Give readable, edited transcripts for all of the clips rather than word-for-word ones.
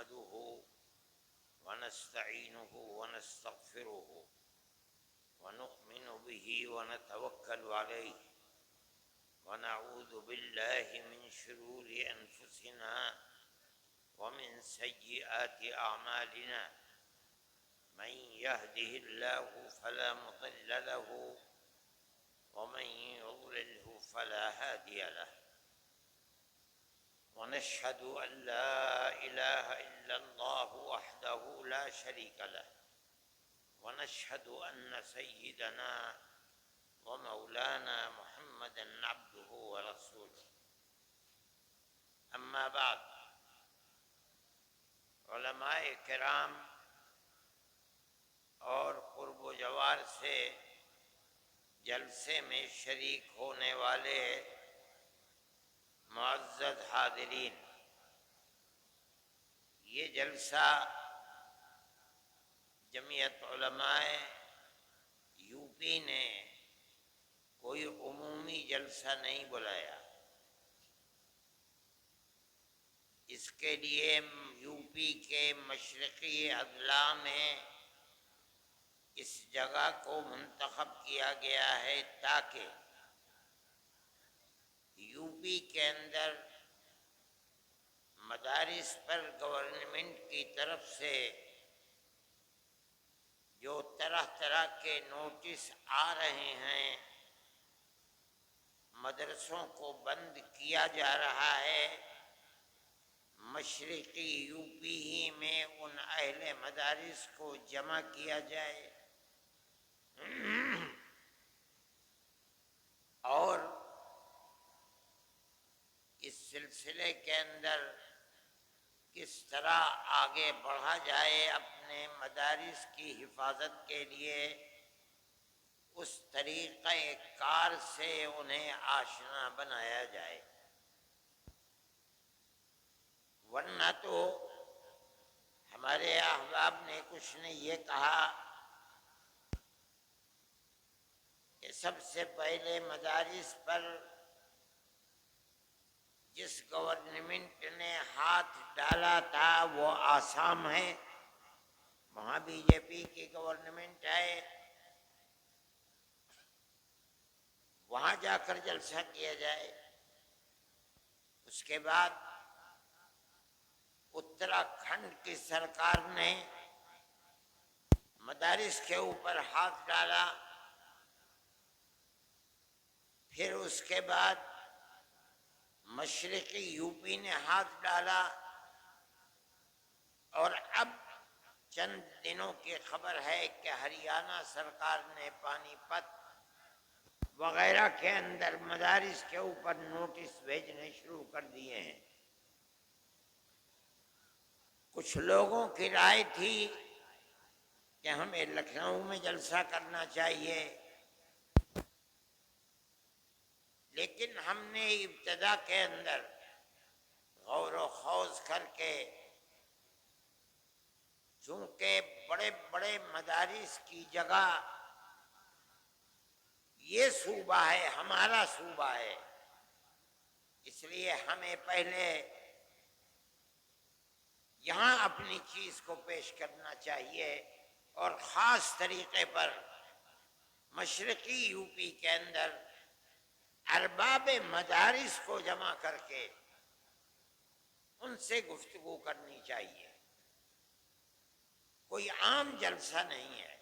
نحمده ونستعينه ونستغفره ونؤمن به ونتوكل عليه ونعوذ بالله من شرور أنفسنا ومن سيئات أعمالنا من يهده الله فلا مضل له ومن يضلله فلا هادي له ونشهد أن لا إله إلا الله وحده لا شريك له ونشهد أن سيدنا ومولانا محمدا عبده ورسوله أما بعد علماء کرام اور قرب و جوار سے جلسے میں شریک ہونے والے معزز حاضرین، یہ جلسہ جمعیت علماء یو پی نے کوئی عمومی جلسہ نہیں بلایا۔ اس کے لیے یو پی کے مشرقی اضلاع میں اس جگہ کو منتخب کیا گیا ہے تاکہ یو پی کے اندر مدارس پر گورنمنٹ کی طرف سے جو طرح طرح کے نوٹس آ رہے ہیں، مدرسوں کو بند کیا جا رہا ہے، مشرقی یو پی ہی میں ان اہل مدارس کو جمع کیا جائے اور اس سلسلے کے اندر کس طرح آگے بڑھا جائے، اپنے مدارس کی حفاظت کے لیے اس طریقہ کار سے انہیں آشنا بنایا جائے، ورنہ تو ہمارے احباب نے کچھ نے یہ کہا کہ سب سے پہلے مدارس پر جس گورنمنٹ نے ہاتھ ڈالا تھا وہ آسام ہے، وہاں بی جے پی کی گورنمنٹ ہے، وہاں جا کر جلسہ کیا جائے۔ اس کے بعد اتراکھنڈ کی سرکار نے مدارس کے اوپر ہاتھ ڈالا، پھر اس کے بعد مشرقی یو پی نے ہاتھ ڈالا، اور اب چند دنوں کی خبر ہے کہ ہریانہ سرکار نے پانی پت وغیرہ کے اندر مدارس کے اوپر نوٹس بھیجنے شروع کر دیے ہیں۔ کچھ لوگوں کی رائے تھی کہ ہمیں لکھنؤ میں جلسہ کرنا چاہیے، لیکن ہم نے ابتدا کے اندر غور و خوض کر کے، چونکہ بڑے بڑے مدارس کی جگہ یہ صوبہ ہے، ہمارا صوبہ ہے، اس لیے ہمیں پہلے یہاں اپنی چیز کو پیش کرنا چاہیے، اور خاص طریقے پر مشرقی یو پی کے اندر ارباب مدارس کو جمع کر کے ان سے گفتگو کرنی چاہیے، کوئی عام جلسہ نہیں ہے۔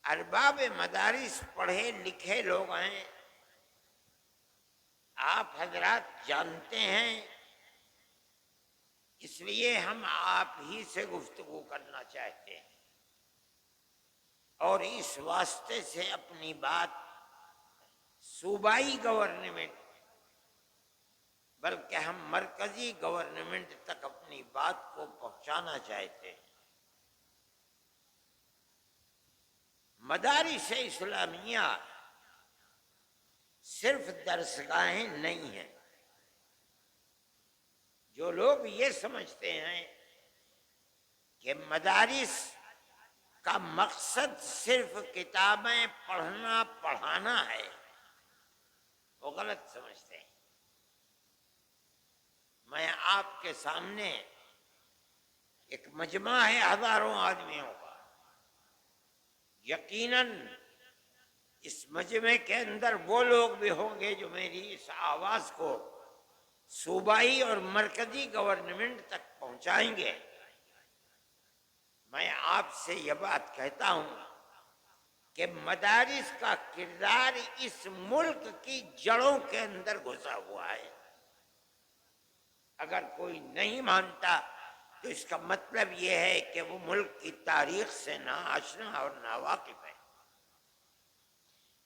ارباب مدارس پڑھے لکھے لوگ ہیں، آپ حضرات جانتے ہیں، اس لیے ہم آپ ہی سے گفتگو کرنا چاہتے ہیں، اور اس واسطے سے اپنی بات صوبائی گورنمنٹ بلکہ ہم مرکزی گورنمنٹ تک اپنی بات کو پہنچانا چاہتے ہیں۔ مدارس اسلامیہ صرف درسگاہیں نہیں ہیں۔ جو لوگ یہ سمجھتے ہیں کہ مدارس کا مقصد صرف کتابیں پڑھنا پڑھانا ہے، وہ غلط سمجھتے ہیں۔ میں آپ کے سامنے ایک مجمع ہے ہزاروں آدمیوں کا، یقیناً اس مجمع کے اندر وہ لوگ بھی ہوں گے جو میری اس آواز کو صوبائی اور مرکزی گورنمنٹ تک پہنچائیں گے۔ میں آپ سے یہ بات کہتا ہوں کہ مدارس کا کردار اس ملک کی جڑوں کے اندر گھسا ہوا ہے۔ اگر کوئی نہیں مانتا تو اس کا مطلب یہ ہے کہ وہ ملک کی تاریخ سے ناآشنا اور ناواقف ہے۔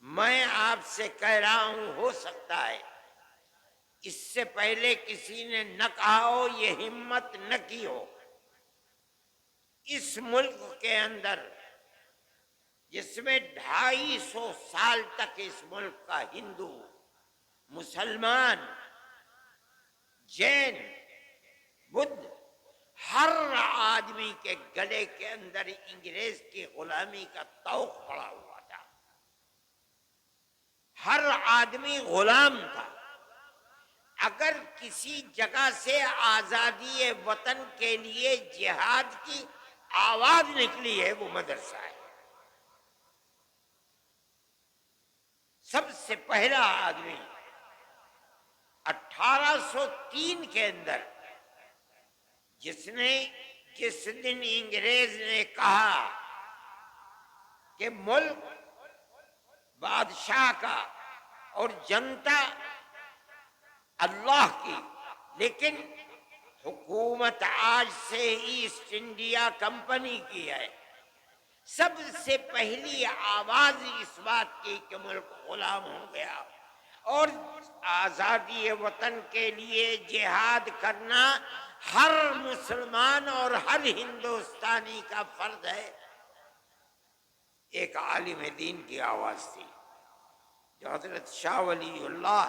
میں آپ سے کہہ رہا ہوں، ہو سکتا ہے اس سے پہلے کسی نے نہ کہا ہو، یہ ہمت نہ کی ہو، اس ملک کے اندر جس میں 250 سال تک اس ملک کا ہندو، مسلمان، جین، بدھ، ہر آدمی کے گلے کے اندر انگریز کی غلامی کا طوق پڑا ہوا تھا۔ ہر آدمی غلام تھا۔ اگر کسی جگہ سے آزادی وطن کے لیے جہاد کی آواز نکلی ہے وہ مدرسہ ہے۔ سب سے پہلا آدمی 1803 کے اندر جس دن انگریز نے کہا کہ ملک بادشاہ کا اور جنتا اللہ کی، لیکن حکومت آج سے ایسٹ انڈیا کمپنی کی ہے، سب سے پہلی آواز اس بات کی کہ ملک غلام ہو گیا اور آزادی وطن کے لیے جہاد کرنا ہر مسلمان اور ہر ہندوستانی کا فرض ہے۔ ایک عالم دین کی آواز تھی جو حضرت شاہ ولی اللہ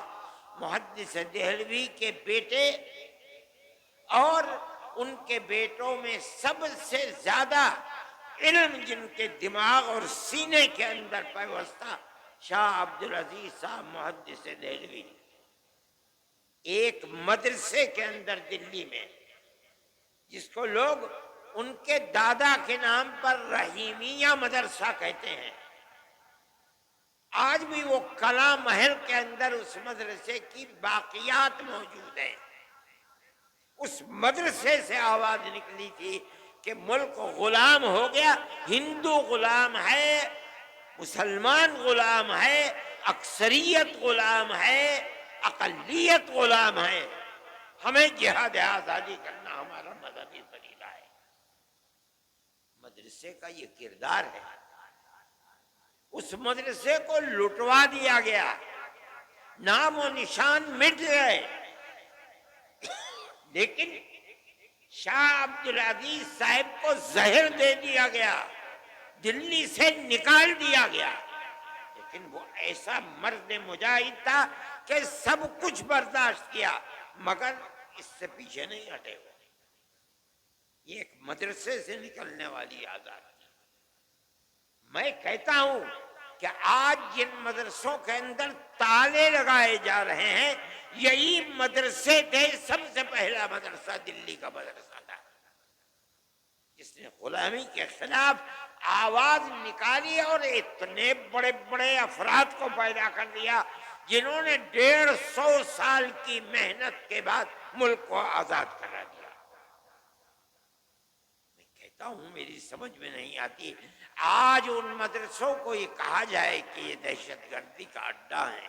محدث دہلوی کے بیٹے اور ان کے بیٹوں میں سب سے زیادہ علم جن کے دماغ اور سینے کے اندر پیوستہ شاہ عبدالعزیز صاحب محدث دہلوی، ایک مدرسے کے اندر دلی میں جس کو لوگ ان کے دادا کے نام پر رحیمیہ مدرسہ کہتے ہیں، آج بھی وہ کلا محل کے اندر اس مدرسے کی باقیات موجود ہیں۔ اس مدرسے سے آواز نکلی تھی کہ ملک غلام ہو گیا، ہندو غلام ہے، مسلمان غلام ہے، اکثریت غلام ہے، اقلیت غلام ہے، ہمیں جہاد آزادی کرنا ہمارا مذہبی فریضہ ہے۔ مدرسے کا یہ کردار ہے۔ اس مدرسے کو لٹوا دیا گیا، نام و نشان مٹ گئے، لیکن شاہ عبدالعزیز صاحب کو زہر دے دیا گیا، دلی سے نکال دیا گیا، لیکن وہ ایسا مرد مجاہد تھا کہ سب کچھ برداشت کیا مگر اس سے پیچھے نہیں ہٹے ہوئے۔ یہ ایک مدرسے سے نکلنے والی آزادی۔ میں کہتا ہوں کہ آج جن مدرسوں کے اندر تالے لگائے جا رہے ہیں یہی مدرسے تھے۔ سب سے پہلا مدرسہ دلی کا مدرسہ تھا جس نے غلامی کے خلاف آواز نکالی اور اتنے بڑے بڑے افراد کو پیدا کر دیا جنہوں نے 150 سال کی محنت کے بعد ملک کو آزاد کرا دیا۔ میں کہتا ہوں میری سمجھ میں نہیں آتی آج ان مدرسوں کو یہ کہا جائے کہ یہ دہشت گردی کا اڈا ہے۔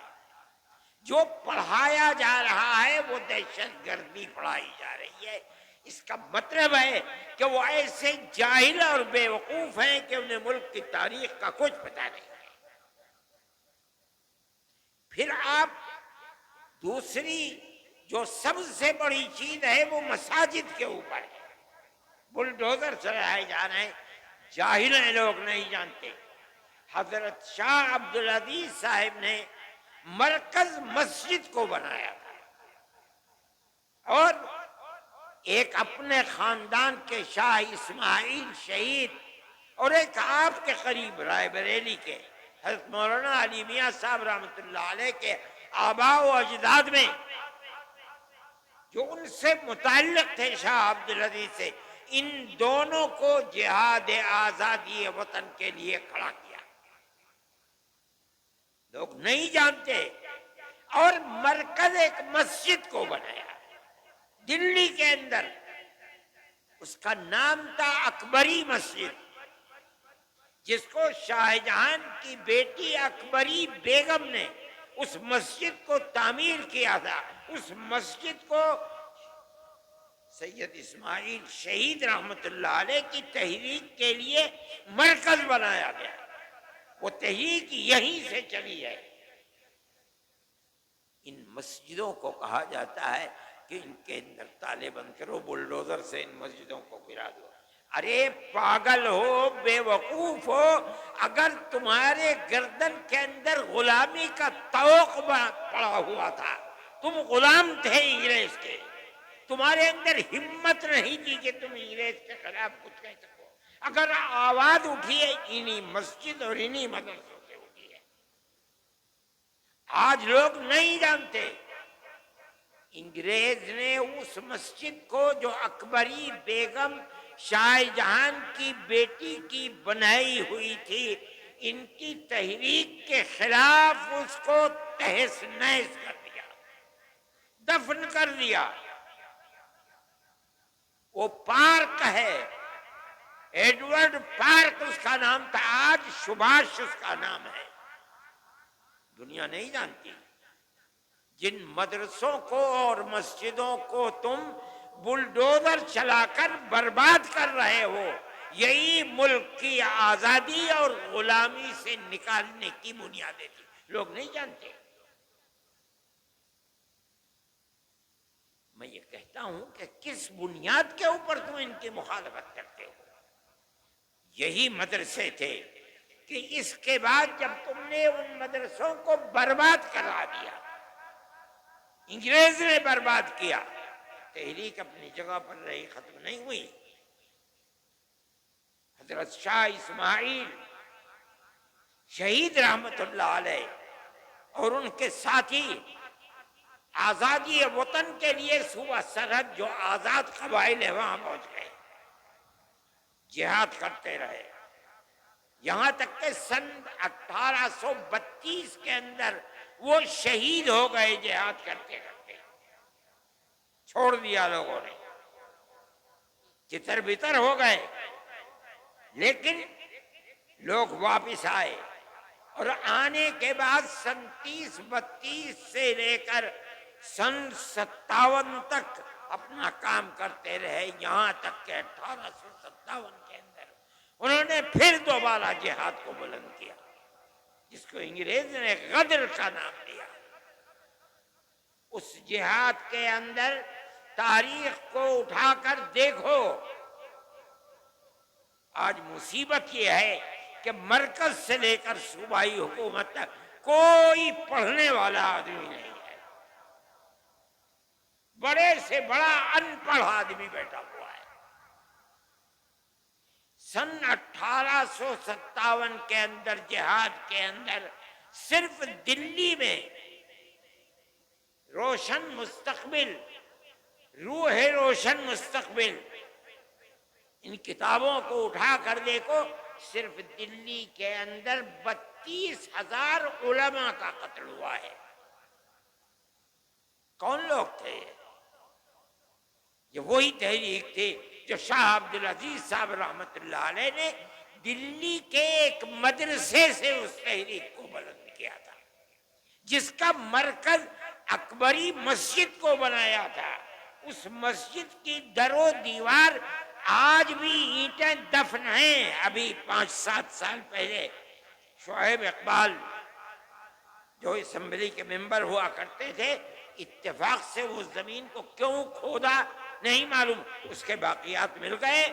جو پڑھایا جا رہا ہے وہ دہشت گردی پڑھائی جا رہی ہے۔ اس کا مطلب ہے کہ وہ ایسے جاہل اور بے وقوف ہیں کہ انہیں ملک کی تاریخ کا کچھ پتہ نہیں ہے۔ پھر آپ دوسری جو سب سے بڑی چیز ہے وہ مساجد کے اوپر ہے، بلڈوزر چلائے جا رہے ہیں، جاہل ہیں، لوگ نہیں جانتے۔ حضرت شاہ عبدالعزیز صاحب نے مرکز مسجد کو بنایا تھا اور ایک اپنے خاندان کے شاہ اسماعیل شہید اور ایک آپ کے قریب رائے بریلی کے حضرت مولانا علی میاں صاحب رحمۃ اللہ علیہ کے آباء و اجداد میں جو ان سے متعلق تھے شاہ عبد العزیز سے، ان دونوں کو جہاد آزادی وطن کے لیے کھڑا کیا، لوگ نہیں جانتے، اور مرکز ایک مسجد کو بنایا دلی کے اندر، اس کا نام تھا اکبری مسجد، جس کو شاہ جہاں کی بیٹی اکبری بیگم نے اس مسجد کو تعمیر کیا تھا۔ اس مسجد کو سید اسماعیل شہید رحمت اللہ علیہ کی تحریک کے لیے مرکز بنایا گیا، وہ تحریک یہیں سے چلی ہے۔ ان مسجدوں کو کہا جاتا ہے کہ ان کے اندر تالے بند کرو، بلڈوزر سے ان مسجدوں کو گرا دو۔ ارے پاگل ہو، بے وقوف ہو، اگر تمہارے گردن کے اندر غلامی کا طوق پڑا ہوا تھا، تم غلام تھے انگریز کے، تمہارے اندر ہمت نہیں تھی کہ تم انگریز کے خلاف کچھ کہہ سکو، اگر آواز اٹھی ہے انہی مسجد اور انہی مدرسوں سے اٹھی ہے۔ آج لوگ نہیں جانتے، انگریز نے اس مسجد کو جو اکبری بیگم شاہ جہاں کی بیٹی کی بنائی ہوئی تھی، ان کی تحریک کے خلاف اس کو تہس نہس کر دیا، دفن کر دیا۔ وہ پارک ہے، ایڈورڈ پارک اس کا نام تھا، آج سبھاش اس کا نام ہے۔ دنیا نہیں جانتی، جن مدرسوں کو اور مسجدوں کو تم بلڈوزر چلا کر برباد کر رہے ہو، یہی ملک کی آزادی اور غلامی سے نکالنے کی بنیادیں تھی، لوگ نہیں جانتے۔ میں یہ کہتا ہوں کہ کس بنیاد کے اوپر تم ان کی مخالفت کرتے ہو؟ یہی مدرسے تھے کہ اس کے بعد جب تم نے ان مدرسوں کو برباد کرا دیا، انگریز نے برباد کیا، تحریک اپنی جگہ پر رہی، ختم نہیں ہوئی۔ حضرت شاہ اسماعیل شہید رحمت اللہ علیہ اور ان کے ساتھی آزادی وطن کے لیے صوبہ سرحد جو آزاد قبائل ہیں وہاں پہنچ گئے، جہاد کرتے رہے، یہاں تک کہ سن 1832 کے اندر وہ شہید ہو گئے جہاد کرتے کرتے، چھوڑ دیا لوگوں نے، تتر بتر ہو گئے، لیکن لوگ واپس آئے، اور آنے کے بعد سن 30-32 سے لے کر سن 57 تک اپنا کام کرتے رہے، یہاں تک کہ 1857 کے اندر انہوں نے پھر دوبارہ جہاد کو بلند کیا، جس کو انگریز نے غدر کا نام دیا۔ اس جہاد کے اندر تاریخ کو اٹھا کر دیکھو، آج مصیبت یہ ہے کہ مرکز سے لے کر صوبائی حکومت تک کوئی پڑھنے والا آدمی نہیں ہے، بڑے سے بڑا ان پڑھ آدمی بیٹھا ہوا ہے۔ سن 1857 کے اندر جہاد کے اندر صرف دلی میں روشن مستقبل، روح روشن مستقبل، ان کتابوں کو اٹھا کر دیکھو، صرف دلی کے اندر 32,000 علماء کا قتل ہوا ہے۔ کون لوگ تھے یہ وہی تحریک تھی جو شاہ عبد العزیز صاحب رحمت اللہ علیہ نے دلی کے ایک مدرسے سے اس تحریک کو بلند کیا تھا، جس کا مرکز اکبری مسجد کو بنایا تھا۔ اس مسجد کی در و دیوار آج بھی اینٹیں دفن ہیں۔ ابھی 5-7 سال پہلے شعیب اقبال جو اسمبلی کے ممبر ہوا کرتے تھے، اتفاق سے اس زمین کو کیوں کھودا نہیں معلوم، اس کے باقیات مل گئے،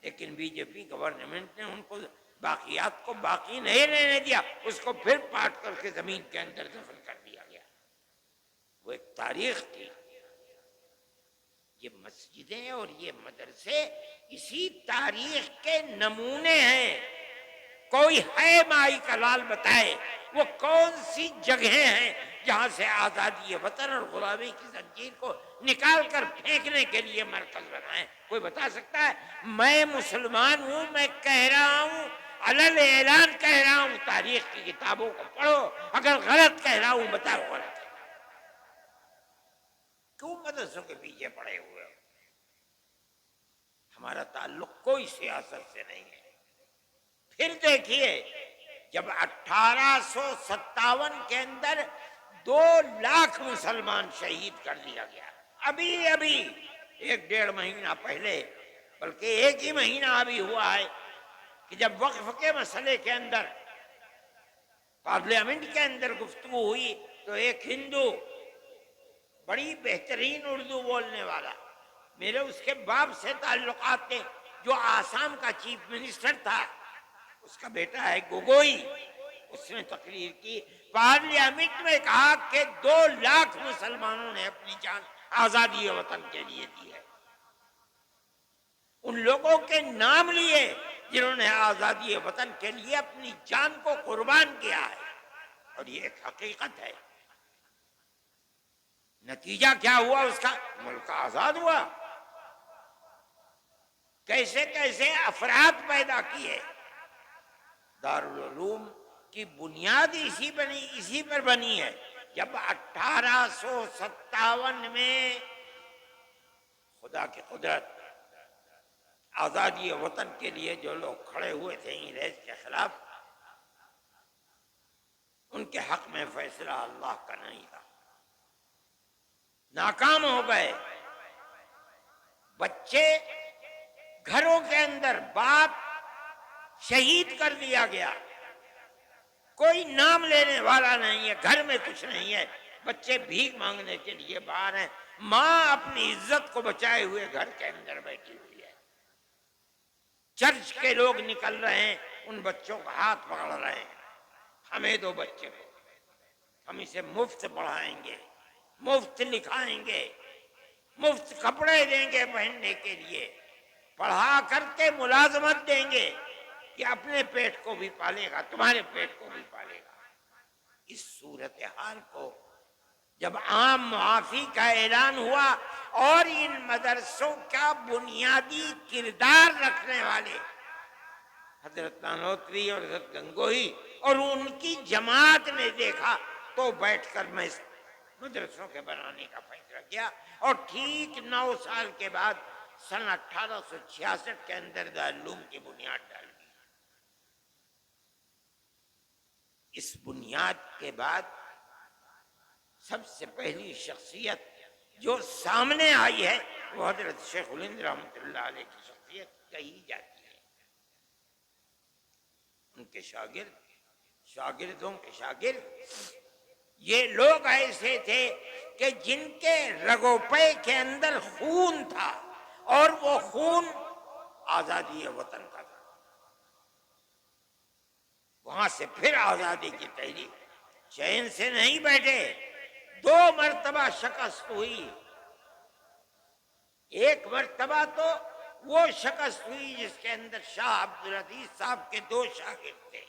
لیکن بی جے پی گورنمنٹ نے ان کو باقیات کو باقی نہیں رہنے دیا، اس کو پھر پاٹ کر کے زمین کے اندر دفن کر دیا گیا۔ وہ ایک تاریخ تھی۔ یہ مسجدیں اور یہ مدرسے اسی تاریخ کے نمونے ہیں۔ کوئی ہے مائی کا لال بتائے وہ کون سی جگہیں ہیں جہاں سے آزادی وطن اور غلامی کی زنجیر کو نکال کر پھینکنے کے لیے مرکز بنائیں؟ کوئی بتا سکتا ہے؟ میں مسلمان ہوں، میں کہہ رہا ہوں، علل اعلان کہہ رہا ہوں، تاریخ کی کتابوں کو پڑھو، اگر غلط کہہ رہا ہوں بتاؤ غلط ہے۔ کیوں مدرسوں کے پیچھے پڑے ہوئے ہو؟ ہمارا تعلق کوئی سیاست سے نہیں ہے۔ پھر دیکھیے، جب 1857 کے اندر 2 لاکھ مسلمان شہید کر دیا گیا، ابھی 1 ڈیڑھ مہینہ پہلے، بلکہ 1 ہی مہینہ ابھی ہوا ہے کہ جب وقف کے مسئلے کے اندر پارلیمنٹ کے اندر گفتگو ہوئی تو ایک ہندو، بڑی بہترین اردو بولنے والا، میرے اس کے باپ سے تعلقات تھے، جو آسام کا چیف منسٹر تھا، اس کا بیٹا ہے گوگوئی، اس نے تقریر کی، پارلیمنٹ میں کہا کہ 2 لاکھ مسلمانوں نے اپنی جان آزادی وطن کے لیے دی ہے۔ ان لوگوں کے نام لیے جنہوں نے آزادی وطن کے لیے اپنی جان کو قربان کیا ہے، اور یہ ایک حقیقت ہے۔ نتیجہ کیا ہوا اس کا؟ ملک آزاد ہوا۔ کیسے کیسے افراد پیدا کیے۔ دارالعلوم کی بنیاد اسی پر بنی ہے۔ جب 1857 میں خدا کی قدرت، آزادی وطن کے لیے جو لوگ کھڑے ہوئے تھے انگریز کے خلاف، ان کے حق میں فیصلہ اللہ کا نہیں تھا، ناکام ہو گئے۔ بچے گھروں کے اندر، باپ شہید کر دیا گیا، کوئی نام لینے والا نہیں ہے، گھر میں کچھ نہیں ہے، بچے بھیک مانگنے کے لیے باہر ہیں، ماں اپنی عزت کو بچائے ہوئے گھر کے اندر بیٹھی ہوئی ہے۔ چرچ کے لوگ نکل رہے ہیں، ان بچوں کا ہاتھ پکڑ رہے ہیں، ہمیں دو بچے کو، ہم اسے مفت پڑھائیں گے، مفت لکھائیں گے، مفت کپڑے دیں گے پہننے کے لیے، پڑھا کر کے ملازمت دیں گے کہ اپنے پیٹ کو بھی پالے گا، تمہارے پیٹ کو بھی پالے گا۔ اس صورتحال کو جب عام معافی کا اعلان ہوا اور ان مدرسوں کا بنیادی کردار رکھنے والے حضرت نانوتوی اور حضرت گنگوہی اور ان کی جماعت نے دیکھا، تو بیٹھ کر میں اس مدرسوں کے بنانے کا فیصلہ کیا، اور ٹھیک 9 سال کے بعد سن 1866 کے اندر دارالعلوم کی بنیاد ڈال دی۔ اس بنیاد کے بعد سب سے پہلی شخصیت جو سامنے آئی ہے وہ حضرت شیخ الہند رحمۃ اللہ علیہ کی شخصیت کہی جاتی ہے۔ ان کے شاگردوں کے شاگرد یہ لوگ ایسے تھے کہ جن کے رگو پے کے اندر خون تھا، اور وہ خون آزادی وطن کا تھا۔ وہاں سے پھر آزادی کی تحریک، چین سے نہیں بیٹھے، 2 مرتبہ شکست ہوئی۔ ایک مرتبہ تو وہ شکست ہوئی جس کے اندر شاہ عبدالعزیز صاحب کے 2 شاگرد تھے،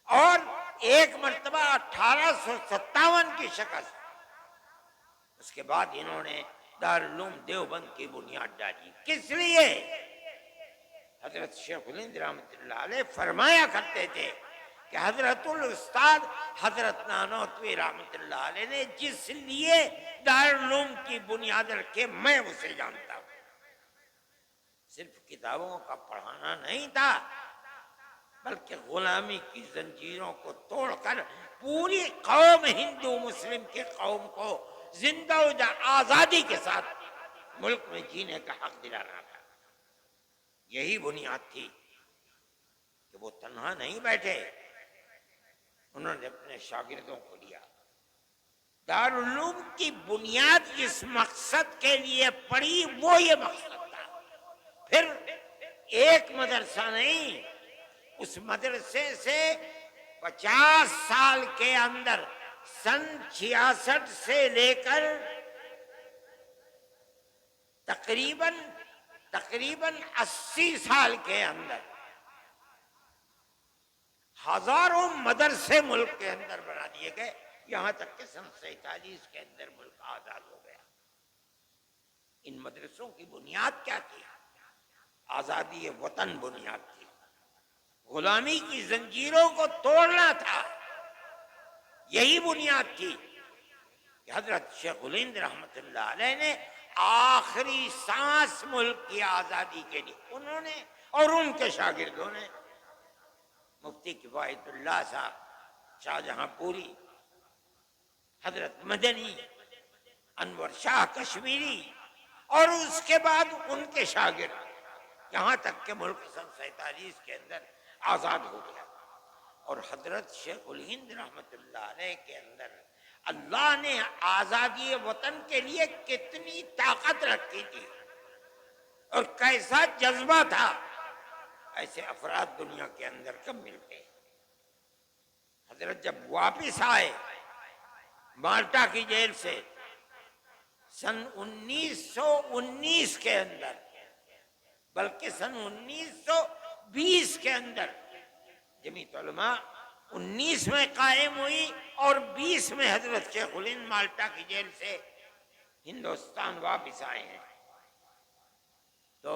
اور ایک مرتبہ 1857 کی شکست۔ اس کے بعد انہوں نے دارالعلوم دیوبند کی بنیاد ڈالی۔ کس لیے؟ حضرت شیخ الہند رحمۃ اللہ علیہ فرمایا کرتے تھے کہ حضرت الاستاد حضرت نانوتوی رحمۃ اللہ علیہ نے جس لیے دارالعلوم کی بنیاد رکھے، میں اسے جانتا ہوں۔ صرف کتابوں کا پڑھانا نہیں تھا، بلکہ غلامی کی زنجیروں کو توڑ کر پوری قوم، ہندو مسلم کی قوم کو زندہ و آزادی کے ساتھ ملک میں جینے کا حق دلانا تھا۔ یہی بنیاد تھی کہ وہ تنہا نہیں بیٹھے، انہوں نے اپنے شاگردوں کو لیا۔ دارالعلوم کی بنیاد جس مقصد کے لیے پڑی وہ یہ مقصد تھا۔ پھر ایک مدرسہ نہیں، اس مدرسے سے 50 سال کے اندر سن 66 سے لے کر تقریباً 80 سال کے اندر ہزاروں مدرسے ملک کے اندر بنا دیے گئے۔ یہاں تک کہ سن 47 کے اندر ملک آزاد ہو گیا۔ ان مدرسوں کی بنیاد کیا تھی؟ آزادی وطن بنیاد تھی، غلامی کی زنجیروں کو توڑنا تھا، یہی بنیاد تھی کہ حضرت شیخ الہند رحمت اللہ علیہ نے آخری سانس ملک کی آزادی کے لیے انہوں نے اور ان کے شاگردوں نے، مفتی کفایت اللہ صاحب شاہجہاں پوری، حضرت مدنی، انور شاہ کشمیری، اور اس کے بعد ان کے شاگرد، یہاں تک کہ ملک سن 47 کے اندر آزاد ہو گیا۔ اور حضرت شیخ الہند رحمت اللہ علیہ کے اندر اللہ نے آزادی وطن کے لیے کتنی طاقت رکھی تھی اور کیسا جذبہ تھا، ایسے افراد دنیا کے اندر کم ملتے ہیں۔ حضرت جب واپس آئے مالٹا کی جیل سے سن 1919 کے اندر، بلکہ سن 1920 کے اندر، جمعیت علماء 19 میں قائم ہوئی اور 20 میں حضرت شیخ الہند مالٹا کی جیل سے ہندوستان واپس آئے ہیں، تو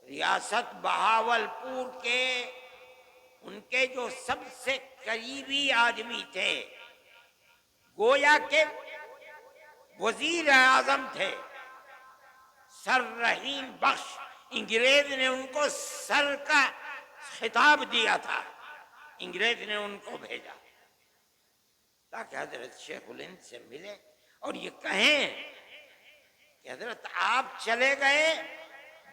ریاست بہاولپور کے ان کے جو سب سے قریبی آدمی تھے، گویا کہ وزیر اعظم تھے سر رحیم بخش، انگریز نے ان کو سر کا خطاب دیا تھا، انگریز نے ان کو بھیجا تاکہ حضرت شیخ الہند سے ملے اور یہ کہیں کہ حضرت آپ چلے گئے،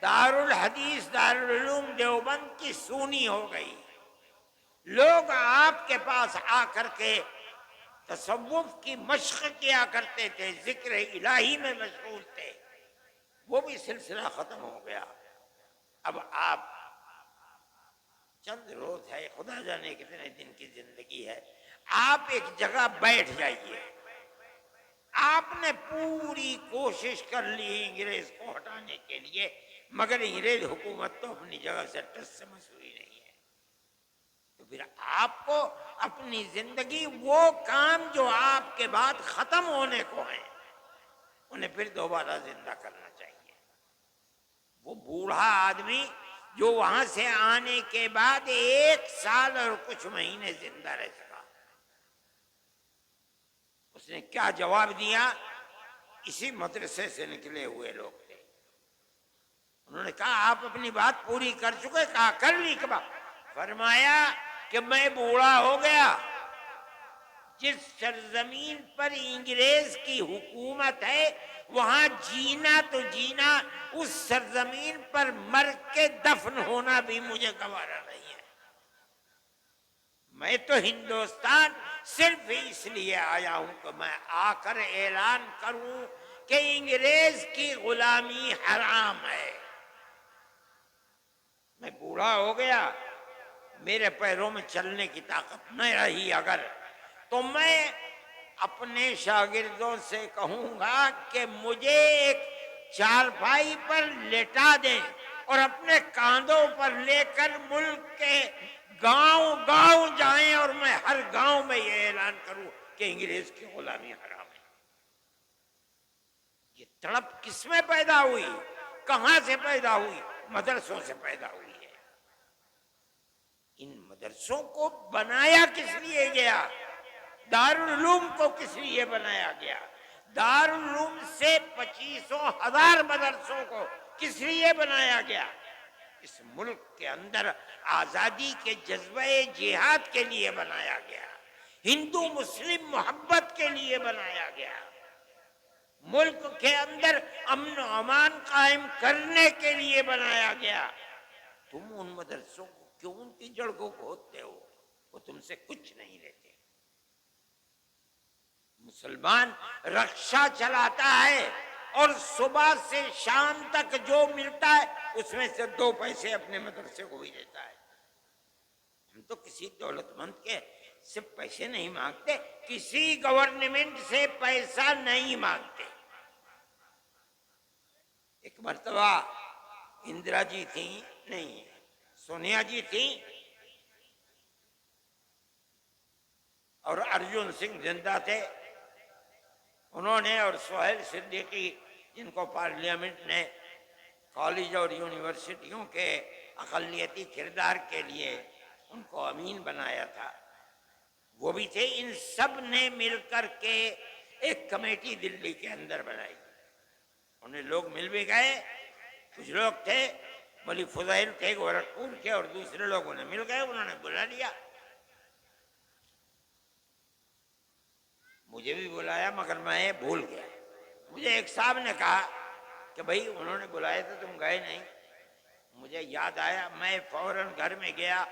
دارالحدیث دارالعلوم دیوبند کی سونی ہو گئی، لوگ آپ کے پاس آ کر کے تصوف کی مشق کیا کرتے تھے، ذکر الہی میں مشغول تھے، وہ بھی سلسلہ ختم ہو گیا۔ اب آپ چند روز ہے، خدا جانے کتنے دن کی زندگی ہے، آپ ایک جگہ بیٹھ جائیے۔ آپ نے پوری کوشش کر لی انگریز کو ہٹانے کے لیے، مگر انگریز حکومت تو اپنی جگہ سے ٹس سے مس ہوئی نہیں ہے، تو پھر آپ کو اپنی زندگی، وہ کام جو آپ کے بعد ختم ہونے کو ہیں، انہیں پھر دوبارہ زندہ کرنا چاہیے۔ وہ بوڑھا آدمی جو وہاں سے آنے کے بعد 1 سال اور کچھ مہینے زندہ رہ سکا، اس نے کیا جواب دیا؟ اسی مدرسے سے نکلے ہوئے لوگ تھے، انہوں نے کہا آپ اپنی بات پوری کر چکے؟ کہا کر لی کب؟ فرمایا کہ میں بوڑھا ہو گیا، جس سرزمین پر انگریز کی حکومت ہے وہاں جینا تو جینا، اس سرزمین پر مر کے دفن ہونا بھی مجھے گوارا نہیں ہے۔ میں تو ہندوستان صرف اس لیے آیا ہوں کہ میں آ کر اعلان کروں کہ انگریز کی غلامی حرام ہے۔ میں بوڑھا ہو گیا، میرے پیروں میں چلنے کی طاقت نہ رہی اگر، تو میں اپنے شاگردوں سے کہوں گا کہ مجھے ایک چارپائی پر لٹا دیں اور اپنے کاندھوں پر لے کر ملک کے گاؤں گاؤں جائیں اور میں ہر گاؤں میں یہ اعلان کروں کہ انگریز کی غلامی حرام ہے۔ یہ تڑپ کس میں پیدا ہوئی؟ کہاں سے پیدا ہوئی؟ مدرسوں سے پیدا ہوئی ہے۔ ان مدرسوں کو بنایا کس لیے گیا؟ دارالعلوم کو کس لیے بنایا گیا؟ دارالعلوم سے 25,000 مدرسوں کو کس لیے بنایا گیا؟ اس ملک کے اندر آزادی کے جذبہ جہاد کے لیے بنایا گیا، ہندو مسلم محبت کے لیے بنایا گیا، ملک کے اندر امن و امان قائم کرنے کے لیے بنایا گیا۔ تم ان مدرسوں کو کیوں ان کی جڑ کو کھودتے ہو؟ وہ تم سے کچھ نہیں لیتے۔ مسلمان رکشہ چلاتا ہے اور صبح سے شام تک جو ملتا ہے اس میں سے 2 پیسے اپنے مدرسے کو بھی دیتا ہے۔ ہم تو کسی دولت مند کے سے پیسے نہیں مانگتے، کسی گورنمنٹ سے پیسہ نہیں مانگتے۔ ایک مرتبہ اندرا جی تھیں، نہیں سونیا جی تھیں، اور ارجن سنگھ زندہ تھے، انہوں نے، اور سہیل صدیقی، جن کو پارلیمنٹ نے کالج اور یونیورسٹیوں کے اقلیتی کردار کے لیے ان کو امین بنایا تھا، وہ بھی تھے۔ ان سب نے مل کر کے ایک کمیٹی دلی کے اندر بنائی، انہیں لوگ مل بھی گئے، کچھ لوگ تھے، ولی فضائل تھے گورکھپور کے، اور دوسرے لوگوں نے مل گئے، انہوں نے بلا لیا، مجھے بھی بلایا، مگر میں بھول گیا۔ مجھے ایک صاحب نے کہا کہ بھائی انہوں نے بلایا تو تم گئے نہیں۔ مجھے یاد آیا، میں فوراً گھر میں گیا،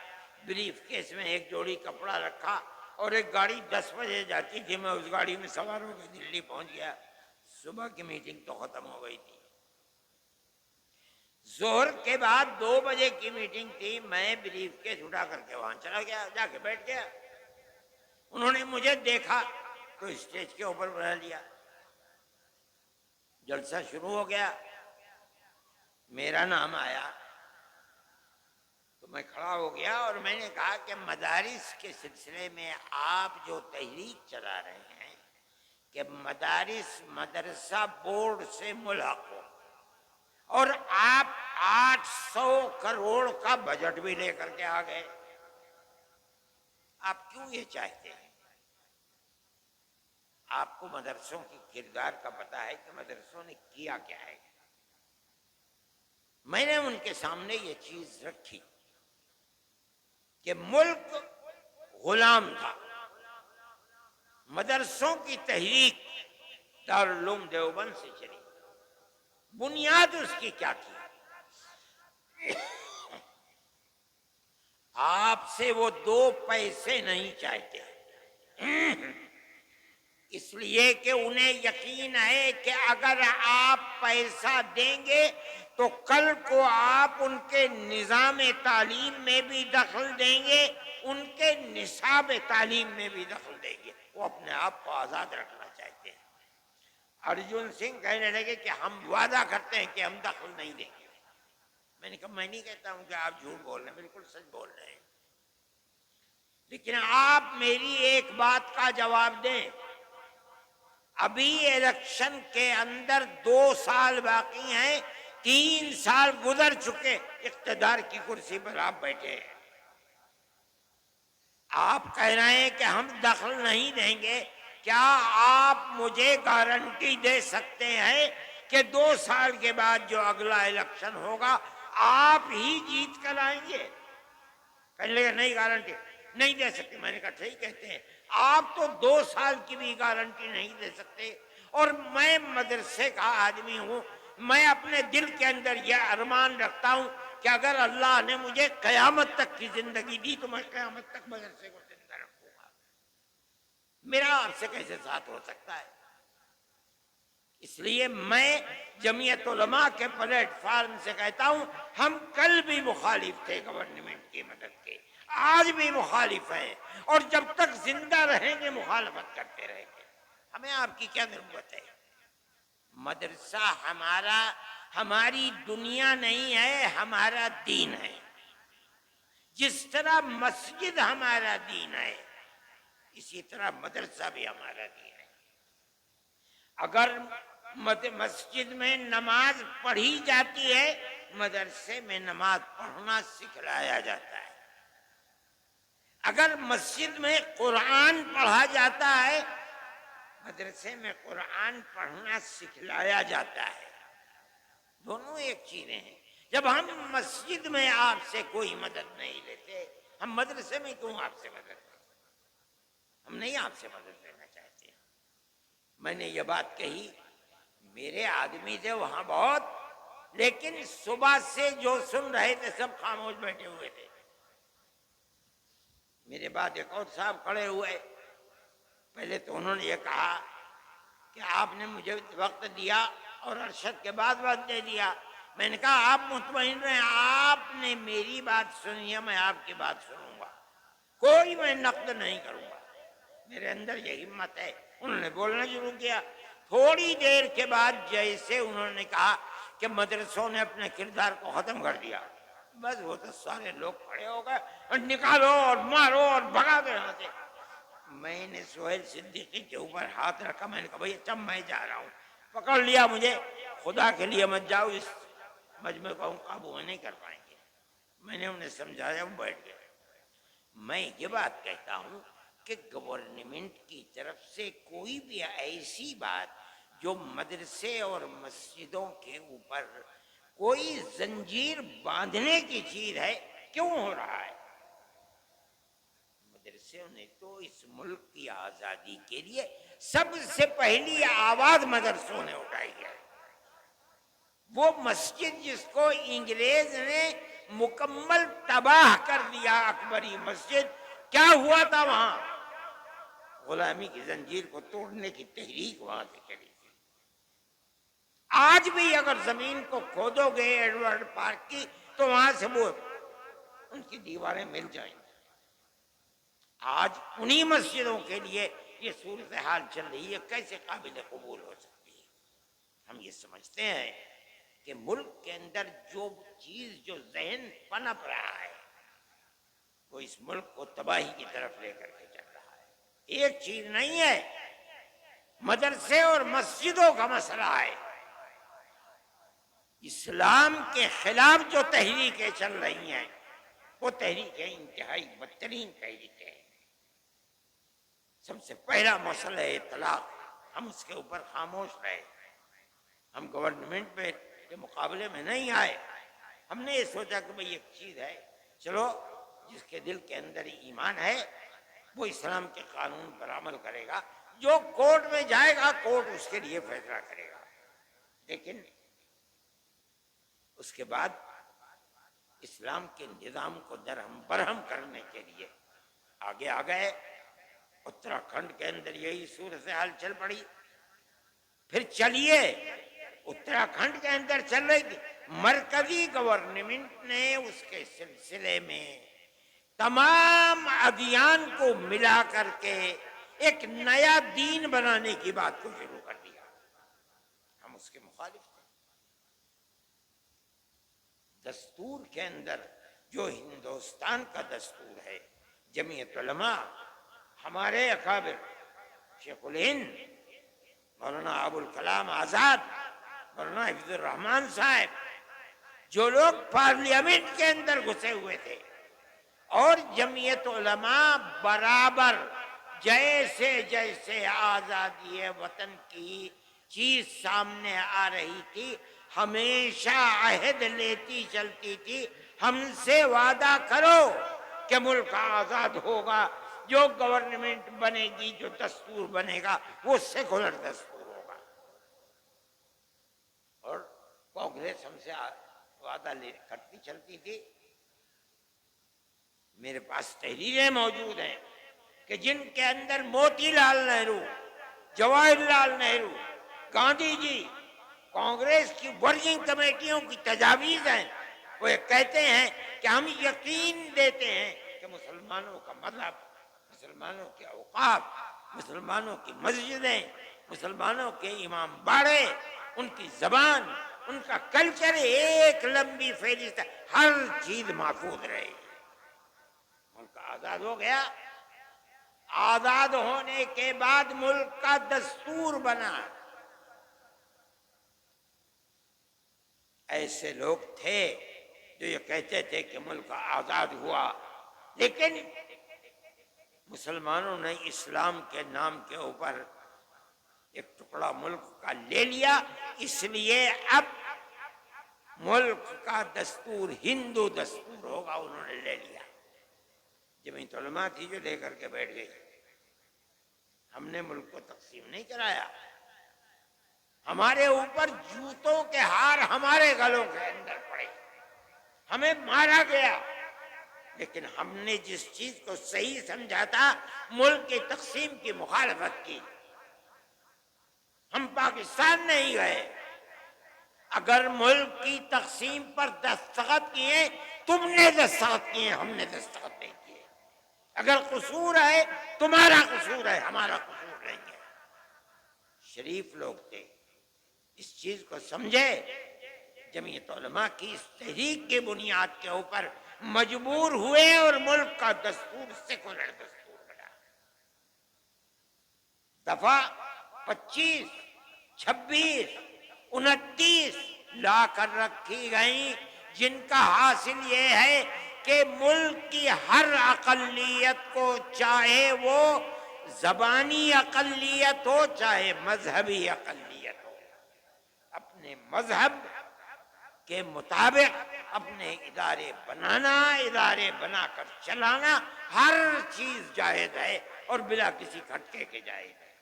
بریف کیس میں ایک جوڑی کپڑا رکھا، اور ایک گاڑی 10 بجے جاتی تھی، میں اس گاڑی میں سوار ہو کے دلی پہنچ گیا۔ صبح کی میٹنگ تو ختم ہو گئی تھی، ظہر کے بعد 2 بجے کی میٹنگ تھی، میں بریف کیس اٹھا کر کے وہاں چلا گیا، جا کے بیٹھ گیا۔ انہوں نے مجھے دیکھا تو اسٹیج کے اوپر بنا لیا، جلسہ شروع ہو گیا، میرا نام آیا تو میں کھڑا ہو گیا، اور میں نے کہا کہ مدارس کے سلسلے میں آپ جو تحریک چلا رہے ہیں کہ مدارس مدرسہ بورڈ سے ملحق ہو، اور آپ 800 کروڑ کا بجٹ بھی لے کر کے آ گئے، آپ کیوں یہ چاہتے ہیں؟ آپ کو مدرسوں کی کردار کا پتہ ہے کہ مدرسوں نے کیا کیا ہے؟ میں نے ان کے سامنے یہ چیز رکھی کہ ملک غلام تھا، مدرسوں کی تحریک دارالعلوم دیوبند سے چلی، بنیاد اس کی کیا تھی؟ آپ سے وہ 2 پیسے نہیں چاہتے، اس لیے کہ انہیں یقین ہے کہ اگر آپ پیسہ دیں گے تو کل کو آپ ان کے نظام تعلیم میں بھی دخل دیں گے، ان کے نصاب تعلیم میں بھی دخل دیں گے، وہ اپنے آپ کو آزاد رکھنا چاہتے ہیں۔ ارجن سنگھ کہنے لگے کہ ہم وعدہ کرتے ہیں کہ ہم دخل نہیں دیں گے۔ میں نے کہا میں نہیں کہتا ہوں کہ آپ جھوٹ بول رہے ہیں، بالکل سچ بول رہے ہیں، لیکن آپ میری ایک بات کا جواب دیں، ابھی الیکشن کے اندر 2 سال باقی ہیں، 3 سال گزر چکے، اقتدار کی کرسی پر آپ بیٹھے ہیں، آپ کہہ رہے ہیں کہ ہم دخل نہیں دیں گے، کیا آپ مجھے گارنٹی دے سکتے ہیں کہ 2 سال کے بعد جو اگلا الیکشن ہوگا آپ ہی جیت کر آئیں گے؟ کہنے لگے نہیں، گارنٹی نہیں دے سکتے۔ میں نے کہا ٹھیک کہتے ہیں، آپ تو 2 سال کی بھی گارنٹی نہیں دے سکتے، اور میں مدرسے کا آدمی ہوں، میں اپنے دل کے اندر یہ ارمان رکھتا ہوں کہ اگر اللہ نے مجھے قیامت تک کی زندگی دی تو میں قیامت تک مدرسے کو زندہ رکھوں گا، میرا آپ سے کیسے ساتھ ہو سکتا ہے؟ اس لیے میں جمعیت علماء کے پلیٹ فارم سے کہتا ہوں، ہم کل بھی مخالف تھے گورنمنٹ کی مدد کے، آج بھی مخالف ہیں، اور جب تک زندہ رہیں گے مخالفت کرتے رہیں گے۔ ہمیں آپ کی کیا ضرورت ہے؟ مدرسہ ہماری دنیا نہیں ہے، ہمارا دین ہے۔ جس طرح مسجد ہمارا دین ہے، اسی طرح مدرسہ بھی ہمارا دین ہے۔ اگر مسجد میں نماز پڑھی جاتی ہے، مدرسے میں نماز پڑھنا سکھلایا جاتا ہے۔ اگر مسجد میں قرآن پڑھا جاتا ہے، مدرسے میں قرآن پڑھنا سکھلایا جاتا ہے، دونوں ایک چیزیں ہیں۔ جب ہم مسجد میں آپ سے کوئی مدد نہیں لیتے، ہم مدرسے میں کیوں آپ سے مدد لیتے؟ ہم نہیں آپ سے مدد لینا چاہتے۔ میں نے یہ بات کہی، میرے آدمی تھے وہاں بہت، لیکن صبح سے جو سن رہے تھے سب خاموش بیٹھے ہوئے تھے۔ میرے بعد ایک اور صاحب کھڑے ہوئے، پہلے تو انہوں نے یہ کہا کہ آپ نے مجھے وقت دیا اور ارشد کے بعد وقت دے دیا۔ میں نے کہا آپ مطمئن رہیں، آپ نے میری بات سنی ہے، میں آپ کی بات سنوں گا، کوئی میں نقد نہیں کروں گا، میرے اندر یہ ہمت ہے۔ انہوں نے بولنا شروع کیا، تھوڑی دیر کے بعد جیسے انہوں نے کہا کہ مدرسوں نے اپنے کردار کو ختم کر دیا، بس وہ تو سارے لوگ کھڑے ہو گئے اور نکالو اور مارو اور بھگا دو یہاں سے۔ میں نے سہیل صدیقی کے اوپر ہاتھ رکھا، میں نے کہا بھائی اچھا میں جا رہا ہوں، پکڑ لیا مجھے، خدا کے لیے مت جاؤ، اس مجمع کو ہم قابو نہیں کر پائیں گے۔ میں نے انہیں سمجھایا، وہ بیٹھ گئے۔ میں یہ بات کہتا ہوں کہ گورنمنٹ کی طرف سے کوئی بھی ایسی بات جو مدرسے اور مسجدوں کے اوپر کوئی زنجیر باندھنے کی چیز ہے، کیوں ہو رہا ہے؟ مدرسوں نے تو اس ملک کی آزادی کے لیے سب سے پہلی آواز مدرسوں نے اٹھائی ہے۔ وہ مسجد جس کو انگریز نے مکمل تباہ کر دیا، اکبری مسجد، کیا ہوا تھا وہاں؟ غلامی کی زنجیر کو توڑنے کی تحریک وہاں سے چلی تھی۔ آج بھی اگر زمین کو کھودو گے ایڈورڈ پارک کی تو وہاں سے وہ ان کی دیواریں مل جائیں گی۔ آج انہی مسجدوں کے لیے یہ صورتحال چل رہی ہے، کیسے قابل قبول ہو سکتی ہے؟ ہم یہ سمجھتے ہیں کہ ملک کے اندر جو چیز، جو ذہن پنپ رہا ہے، وہ اس ملک کو تباہی کی طرف لے کر کے چل رہا ہے۔ ایک چیز نہیں ہے، مدرسے اور مسجدوں کا مسئلہ ہے۔ اسلام کے خلاف جو تحریکیں چل رہی ہیں، وہ تحریکیں انتہائی بدترین تحریکیں ہیں۔ سب سے پہلا مسئلہ ہے طلاق، ہم اس کے اوپر خاموش رہے، ہم گورنمنٹ پہ کے مقابلے میں نہیں آئے۔ ہم نے یہ سوچا کہ بھئی ایک چیز ہے، چلو جس کے دل کے اندر ایمان ہے وہ اسلام کے قانون پر عمل کرے گا، جو کورٹ میں جائے گا کورٹ اس کے لیے فیصلہ کرے گا۔ لیکن اس کے بعد اسلام کے نظام کو درہم برہم کرنے کے لیے آگے آ گئے۔ اتراکھنڈ کے اندر یہی صورتحال چل پڑی۔ پھر چلیے اتراکھنڈ کے اندر چل رہی تھی، مرکزی گورنمنٹ نے اس کے سلسلے میں تمام ادیان کو ملا کر کے ایک نیا دین بنانے کی بات کو شروع کر دیا۔ ہم اس کے مخالف تھے۔ دستور کے اندر جو ہندوستان کا دستور ہے، جمعیت علماء، ہمارے اکابر شیخ الہند مولانا ابوالکلام آزاد، مولانا حفظ الرحمان صاحب، جو لوگ پارلیمنٹ کے اندر گھسے ہوئے تھے، اور جمعیت علماء برابر جیسے جیسے آزادی وطن کی چیز سامنے آ رہی تھی، ہمیشہ عہد لیتی چلتی تھی، ہم سے وعدہ کرو کہ ملک آزاد ہوگا، جو گورنمنٹ بنے گی، جو دستور بنے گا وہ سیکولر دستور ہوگا۔ اور کانگریس ہم سے وعدہ کرتی چلتی تھی۔ میرے پاس تحریریں موجود ہیں کہ جن کے اندر موتی لال نہرو، جواہر لال نہرو، گاندھی جی، کانگریس کی ورکنگ کمیٹیوں کی تجاویز ہیں۔ وہ یہ کہتے ہیں کہ ہم یقین دیتے ہیں کہ مسلمانوں کا مذہب، مسلمانوں کے اوقاف، مسلمانوں کی مسجدیں، مسلمانوں کے امام باڑے، ان کی زبان، ان کا کلچر، ایک لمبی فہرست، ہر چیز محفوظ رہے گی۔ ملک آزاد ہو گیا۔ آزاد ہونے کے بعد ملک کا دستور بنا۔ ایسے لوگ تھے جو یہ کہتے تھے کہ ملک آزاد ہوا، لیکن مسلمانوں نے اسلام کے نام کے اوپر ایک ٹکڑا ملک کا لے لیا، اس لیے اب ملک کا دستور ہندو دستور ہوگا، انہوں نے لے لیا۔ جمعیت علماء تھی جو لے کر کے بیٹھ گئی۔ ہم نے ملک کو تقسیم نہیں کرایا، ہمارے اوپر جوتوں کے ہار ہمارے گلوں کے اندر پڑے، ہمیں مارا گیا، لیکن ہم نے جس چیز کو صحیح سمجھا تھا، ملک کی تقسیم کی مخالفت کی۔ ہم پاکستان نہیں گئے۔ اگر ملک کی تقسیم پر دستخط کیے، تم نے دستخط کیے، ہم نے دستخط نہیں کیے۔ اگر قصور ہے تمہارا قصور ہے، ہمارا قصور نہیں ہے۔ شریف لوگ تھے، اس چیز کو سمجھے۔ جمعیت علماء کی اس تحریک کی بنیاد کے اوپر مجبور ہوئے اور ملک کا دستور سیکولر دستور بنا۔ دفعہ 25 26 29 لا کر رکھی گئیں، جن کا حاصل یہ ہے کہ ملک کی ہر اقلیت کو، چاہے وہ زبانی اقلیت ہو چاہے مذہبی اقلیت ہو، اپنے مذہب کے مطابق اپنے ادارے بنانا، ادارے بنا کر چلانا، ہر چیز جائز ہے اور بلا کسی کھٹکے کے جائز ہے۔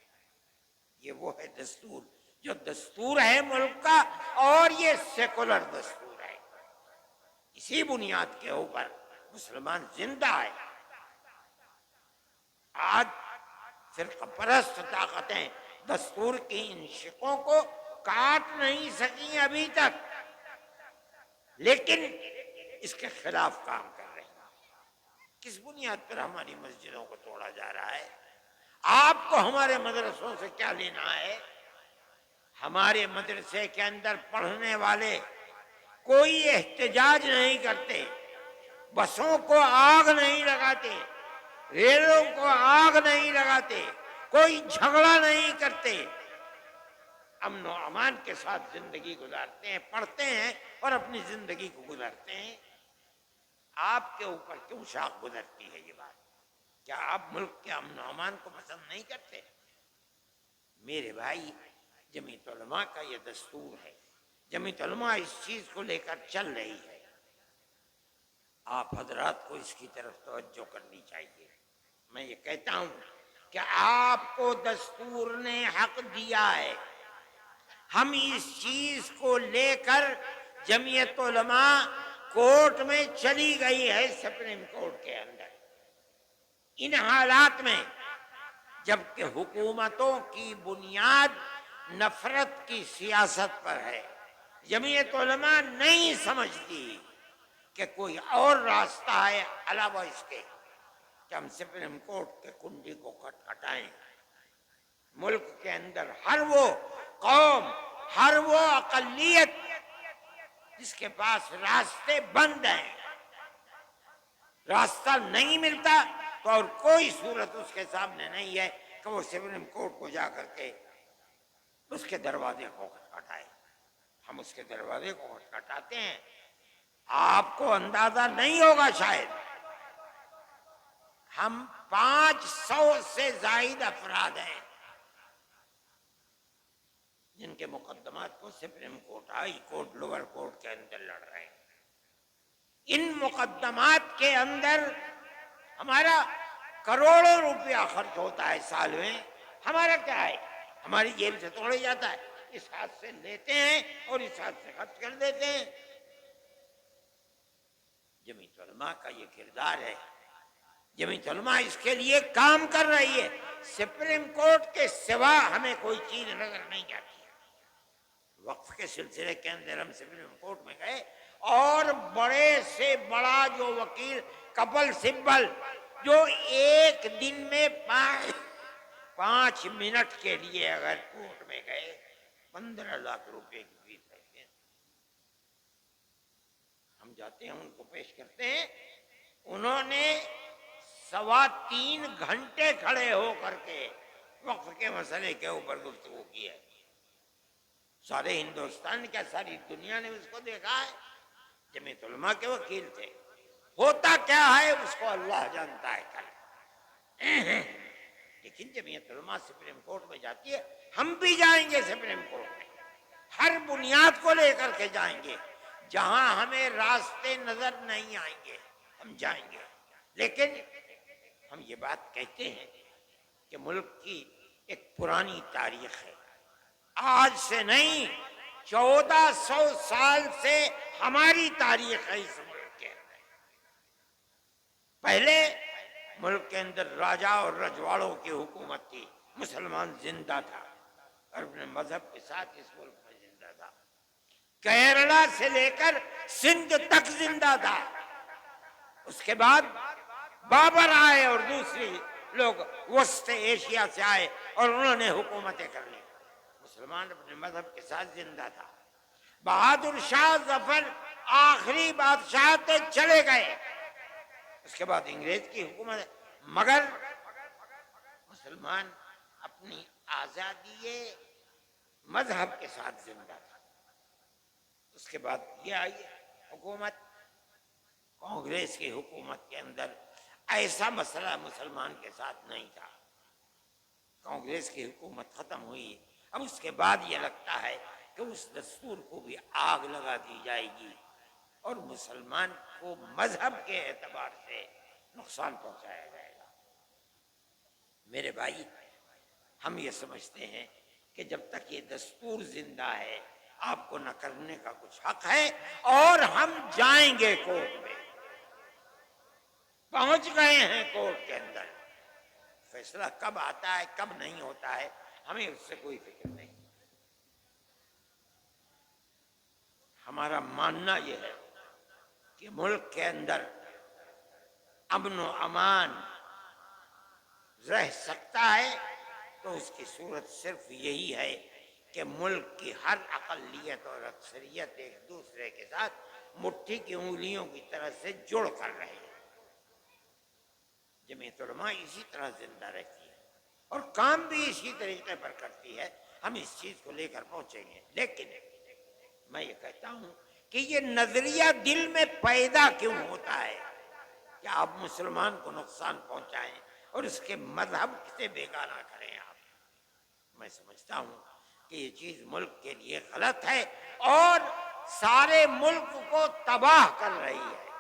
یہ وہ ہے دستور جو دستور ہے ملک کا، اور یہ سیکولر دستور ہے۔ اسی بنیاد کے اوپر مسلمان زندہ ہے۔ آج فرقہ پرست طاقتیں دستور کی ان شقوں کو کاٹ نہیں سکیں ابھی تک، لیکن اس کے خلاف کام کر رہے ہیں۔ کس بنیاد پر ہماری مسجدوں کو توڑا جا رہا ہے؟ آپ کو ہمارے مدرسوں سے کیا لینا ہے؟ ہمارے مدرسے کے اندر پڑھنے والے کوئی احتجاج نہیں کرتے، بسوں کو آگ نہیں لگاتے، ریلوں کو آگ نہیں لگاتے، کوئی جھگڑا نہیں کرتے، امن و امان کے ساتھ زندگی گزارتے ہیں، پڑھتے ہیں اور اپنی زندگی کو گزارتے ہیں۔ آپ کے اوپر کیوں شاخ گزرتی ہے یہ بات؟ کیا آپ ملک کے امن و امان کو پسند نہیں کرتے؟ میرے بھائی، جمعیت علماء کا یہ دستور ہے، جمعیت علماء اس چیز کو لے کر چل رہی ہے۔ آپ حضرات کو اس کی طرف توجہ کرنی چاہیے۔ میں یہ کہتا ہوں کہ آپ کو دستور نے حق دیا ہے، ہم اس چیز کو لے کر جمعیت علماء کورٹ میں چلی گئی ہے، سپریم کورٹ کے اندر۔ ان حالات میں جبکہ حکومتوں کی بنیاد نفرت کی سیاست پر ہے، جمعیت علماء نہیں سمجھتی کہ کوئی اور راستہ ہے علاوہ اس کے کہ ہم سپریم کورٹ کے کنڈی کو کھٹکھٹائیں۔ ملک کے اندر ہر وہ قوم، ہر وہ اقلیت جس کے پاس راستے بند ہیں، راستہ نہیں ملتا، تو اور کوئی صورت اس کے سامنے نہیں ہے کہ وہ سپریم کورٹ کو جا کر کے اس کے دروازے کو کھٹکھٹائے۔ ہم اس کے دروازے کو کھٹکھٹاتے ہیں۔ آپ کو اندازہ نہیں ہوگا شاید، ہم 500 سے زائد افراد ہیں جن کے مقدمات کو supreme court, high court, lower court کے اندر لڑ رہے ہیں۔ ان مقدمات کے اندر ہمارا کروڑوں روپیہ خرچ ہوتا ہے سال میں۔ ہمارا کیا ہے؟ ہماری جیب سے توڑے جاتا ہے، اس ہاتھ سے لیتے ہیں اور اس ہاتھ سے خرچ کر دیتے ہیں۔ جمعیت علماء کا یہ کردار ہے، جمعیت علماء اس کے لیے کام کر رہی ہے۔ سپریم کورٹ کے سوا ہمیں کوئی چیز نظر نہیں آتی۔ وقف کے سلسلے کے اندر ہم سپریم کورٹ میں گئے، اور بڑے سے بڑا جو وکیل کپل سبل، جو ایک دن میں 5 منٹ کے لیے اگر کورٹ میں گئے 15 لاکھ روپے کی فیس لیتے ہیں۔ ہم جاتے ہیں، ان کو پیش کرتے ہیں، انہوں نے 3.25 گھنٹے کھڑے ہو کر کے وقف کے مسئلے کے اوپر گفتگو کی ہے۔ سارے ہندوستان کیا ساری دنیا نے اس کو دیکھا ہے؟ جمعیت علماء کے وکیل تھے۔ ہوتا کیا ہے اس کو اللہ جانتا ہے کل، لیکن جمعیت علماء سپریم کورٹ میں جاتی ہے۔ ہم بھی جائیں گے سپریم کورٹ میں، ہر بنیاد کو لے کر کے جائیں گے، جہاں ہمیں راستے نظر نہیں آئیں گے ہم جائیں گے۔ لیکن ہم یہ بات کہتے ہیں کہ ملک کی ایک پرانی تاریخ ہے، آج سے نہیں، 1400 سال سے ہماری تاریخ ہے اس ملک کے اندر۔ پہلے ملک کے اندر راجا اور رجواڑوں کی حکومت تھی، مسلمان زندہ تھا اور اپنے مذہب کے ساتھ اس ملک میں زندہ تھا۔ کیرلا سے لے کر سندھ تک زندہ تھا۔ اس کے بعد بابر آئے اور دوسری لوگ وسط ایشیا سے آئے اور انہوں نے حکومتیں کر لی۔ مسلمان اپنے مذہب کے ساتھ زندہ تھا۔ بہادر شاہ ظفر آخری بادشاہ تھے، چلے گئے، اس کے بعد انگریز کی حکومت ہے، مگر مسلمان اپنی آزادی مذہب کے ساتھ زندہ تھا۔ اس کے بعد یہ آئی حکومت، کانگریس کی حکومت کے اندر ایسا مسئلہ مسلمان کے ساتھ نہیں تھا۔ کانگریس کی حکومت ختم ہوئی، اب اس کے بعد یہ لگتا ہے کہ اس دستور کو بھی آگ لگا دی جائے گی اور مسلمان کو مذہب کے اعتبار سے نقصان پہنچایا جائے گا۔ میرے بھائی، ہم یہ سمجھتے ہیں کہ جب تک یہ دستور زندہ ہے آپ کو نہ کرنے کا کچھ حق ہے، اور ہم جائیں گے کورٹ میں، پہنچ گئے ہیں کورٹ کے اندر، فیصلہ کب آتا ہے کب نہیں ہوتا ہے ہمیں اس سے کوئی فکر نہیں۔ ہمارا ماننا یہ ہے کہ ملک کے اندر امن و امان رہ سکتا ہے تو اس کی صورت صرف یہی ہے کہ ملک کی ہر اقلیت اور اکثریت ایک دوسرے کے ساتھ مٹھی کی انگلیوں کی طرح سے جڑ کر رہے ہیں۔ جمعیت علماء اسی طرح زندہ رہتی ہے اور کام بھی اسی طریقے پر کرتی ہے، ہم اس چیز کو لے کر پہنچیں گے۔ لیکن میں یہ کہتا ہوں کہ یہ نظریہ دل میں پیدا کیوں ہوتا ہے کہ آپ مسلمان کو نقصان پہنچائیں اور اس کے مذہب سے بیگانہ کریں آپ؟ میں سمجھتا ہوں کہ یہ چیز ملک کے لیے غلط ہے اور سارے ملک کو تباہ کر رہی ہے۔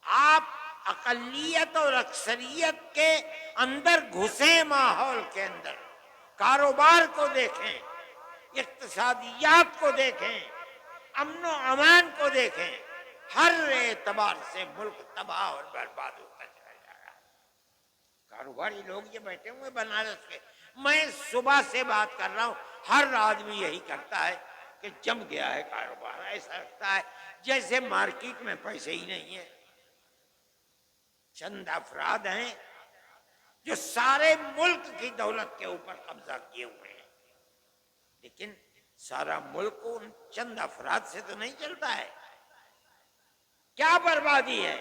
آپ اقلیت اور اکثریت کے اندر گھسیں، ماحول کے اندر کاروبار کو دیکھیں، اقتصادیات کو دیکھیں، امن و امان کو دیکھیں، ہر اعتبار سے ملک تباہ اور برباد ہوتا چلا جا رہا ہے۔ کاروباری لوگ یہ بیٹھے ہوئے بنارس کے، میں صبح سے بات کر رہا ہوں، ہر آدمی یہی کرتا ہے کہ جم گیا ہے کاروبار، ایسا لگتا ہے جیسے مارکیٹ میں پیسے ہی نہیں ہیں۔ چند افراد ہیں جو سارے ملک کی دولت کے اوپر قبضہ کیے ہوئے ہیں، لیکن سارا ملک ان چند افراد سے تو نہیں چلتا ہے۔ کیا بربادی ہے؟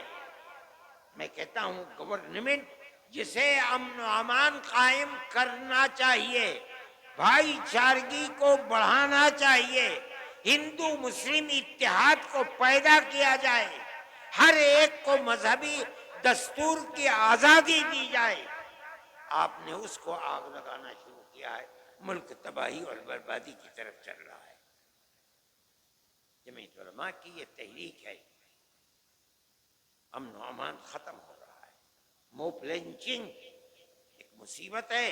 میں کہتا ہوں گورنمنٹ جسے امن و امان قائم کرنا چاہیے، بھائی چارگی کو بڑھانا چاہیے، ہندو مسلم اتحاد کو پیدا کیا جائے، ہر ایک کو مذہبی دستور کی آزادی دی جائے، آپ نے اس کو آگ لگانا شروع کیا ہے، ملک تباہی اور بربادی کی طرف چل رہا ہے۔ جمعیت علماء کی یہ تحریک ہے، امن و امان ختم ہو رہا ہے، موب لنچنگ ایک مصیبت ہے،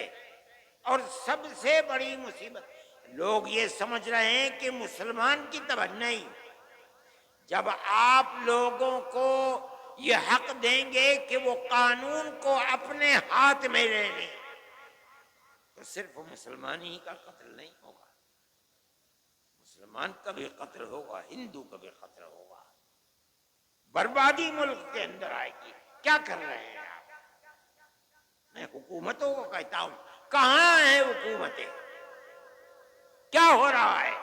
اور سب سے بڑی مصیبت لوگ یہ سمجھ رہے ہیں کہ مسلمان کی طرح نہیں۔ جب آپ لوگوں کو یہ حق دیں گے کہ وہ قانون کو اپنے ہاتھ میں لے لیں تو صرف مسلمان ہی کا قتل نہیں ہوگا، مسلمان کا بھی قتل ہوگا، ہندو کا بھی قتل ہوگا، بربادی ملک کے اندر آئے گی۔ کیا کر رہے ہیں آپ؟ میں حکومتوں کو کہتا ہوں، کہاں ہیں حکومتیں؟ کیا ہو رہا ہے؟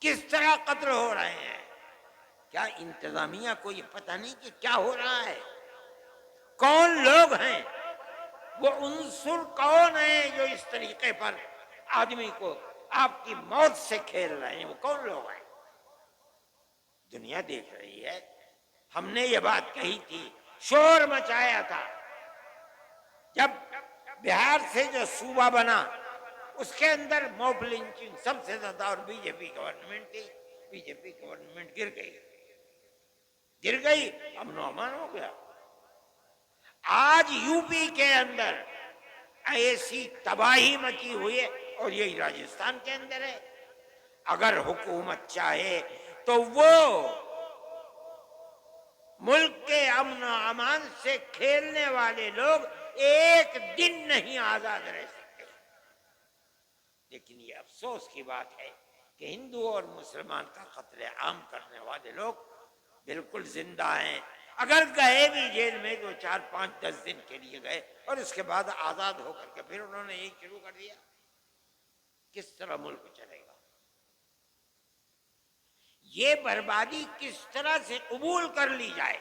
کس طرح قتل ہو رہے ہیں؟ کیا انتظامیہ کو یہ پتہ نہیں کہ کیا ہو رہا ہے؟ کون لوگ ہیں وہ عنصر، کون ہیں جو اس طریقے پر آدمی کو آپ کی موت سے کھیل رہے ہیں؟ وہ کون لوگ ہیں؟ دنیا دیکھ رہی ہے۔ ہم نے یہ بات کہی تھی، شور مچایا تھا، جب بہار سے جو صوبہ بنا اس کے اندر موب لنچنگ سب سے زیادہ، اور بی جے پی گورنمنٹ تھی، بی جے پی گورنمنٹ گر گئی، امن و امان ہو گیا۔ آج یو پی کے اندر ایسی تباہی مچی ہوئی ہے، اور یہی راجستھان کے اندر ہے۔ اگر حکومت چاہے تو وہ ملک کے امن و امان سے کھیلنے والے لوگ ایک دن نہیں آزاد رہ سکتے۔ لیکن یہ افسوس کی بات ہے کہ ہندو اور مسلمان کا قتل عام کرنے والے لوگ بالکل زندہ ہیں، اگر گئے بھی جیل میں 2 4 5 10 دن کے لیے گئے اور اس کے بعد آزاد ہو کر کے پھر انہوں نے یہی شروع کر دیا۔ کس طرح ملک چلے گا؟ یہ بربادی کس طرح سے قبول کر لی جائے؟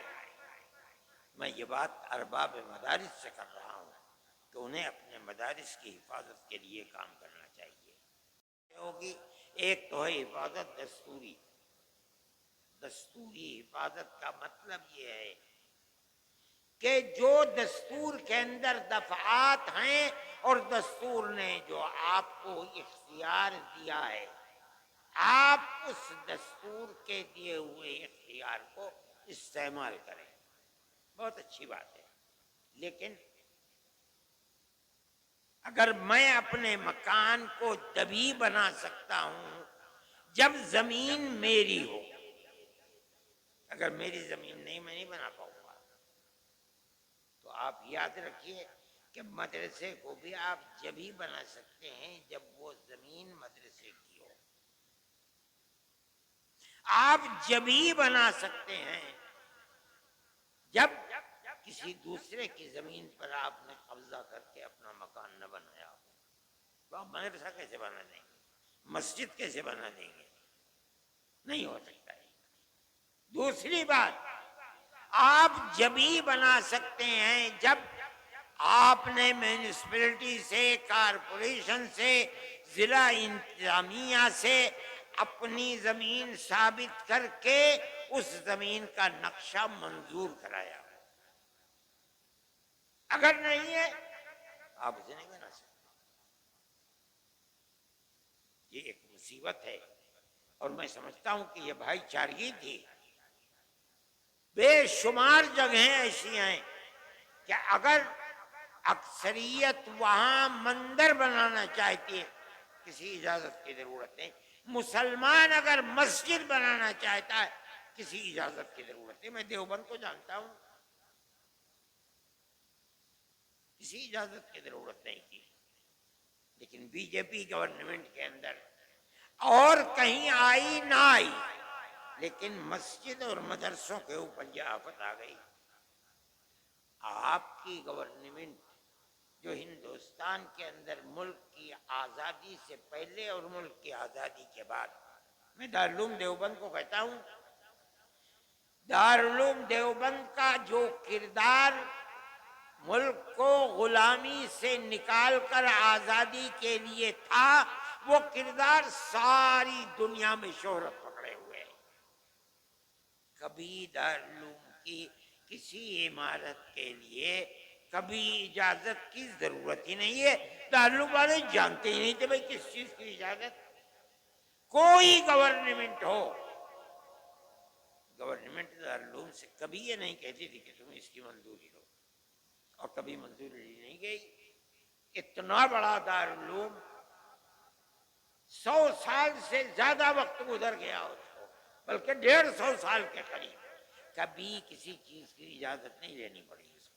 میں یہ بات ارباب مدارس سے کر رہا ہوں، کہ انہیں اپنے مدارس کی حفاظت کے لیے کام کرنا چاہیے ہوگی۔ ایک تو ہے حفاظت دستوری۔ دستوری حفاظت کا مطلب یہ ہے کہ جو دستور کے اندر دفعات ہیں اور دستور نے جو آپ کو اختیار دیا ہے، آپ اس دستور کے دیے ہوئے اختیار کو استعمال کریں، بہت اچھی بات ہے۔ لیکن اگر میں اپنے مکان کو تبھی بنا سکتا ہوں جب زمین میری ہو، اگر میری زمین نہیں، میں نہیں بنا پاؤں گا۔ تو آپ یاد رکھیے کہ مدرسے کو بھی آپ جبھی بنا سکتے ہیں جب وہ زمین مدرسے کی ہو۔ آپ جبھی بنا سکتے ہیں جب کسی دوسرے کی زمین پر آپ نے قبضہ کر کے اپنا مکان نہ بنایا ہو۔ تو آپ مدرسہ کیسے بنا دیں گے؟ مسجد کیسے بنا دیں گے؟ نہیں ہو سکتا ہے۔ دوسری بات، آپ جبھی بنا سکتے ہیں جب آپ نے میونسپلٹی سے، کارپوریشن سے، ضلع انتظامیہ سے اپنی زمین ثابت کر کے اس زمین کا نقشہ منظور کرایا۔ اگر نہیں ہے آپ اسے نہیں بنا سکتے۔ یہ ایک مصیبت ہے، اور میں سمجھتا ہوں کہ یہ بھائی چارگی تھی۔ بے شمار جگہیں ایسی ہیں کہ اگر اکثریت وہاں مندر بنانا چاہتی ہے، کسی اجازت کی ضرورت نہیں۔ مسلمان اگر مسجد بنانا چاہتا ہے، کسی اجازت کی ضرورت نہیں۔ میں دیوبند کو جانتا ہوں، کسی اجازت کی ضرورت نہیں تھی۔ لیکن بی جے پی گورنمنٹ کے اندر اور کہیں آئی نہ آئی، لیکن مسجد اور مدرسوں کے اوپر یہ آفت آ گئی۔ آپ کی گورنمنٹ جو ہندوستان کے اندر ملک کی آزادی سے پہلے اور ملک کی آزادی کے بعد، میں دارالعلوم دیوبند کو کہتا ہوں، دارالعلوم دیوبند کا جو کردار ملک کو غلامی سے نکال کر آزادی کے لیے تھا، وہ کردار ساری دنیا میں شہرت پکڑے ہوئے ہے۔ کبھی دارالعلوم کی کسی عمارت کے لیے کبھی اجازت کی ضرورت ہی نہیں ہے۔ دارالعلوم والے جانتے ہی نہیں تھے بھائی کس چیز کی اجازت۔ کوئی گورنمنٹ ہو، گورنمنٹ دارالعلوم سے کبھی یہ نہیں کہتی تھی کہ تم اس کی منظوری دو، اور کبھی منظوری نہیں گئی۔ اتنا بڑا دارالعلوم 100 سال سے زیادہ وقت گزر گیا اس کو، بلکہ 150 سال کے قریب، کبھی کسی چیز کی اجازت نہیں لینی پڑی اس کو۔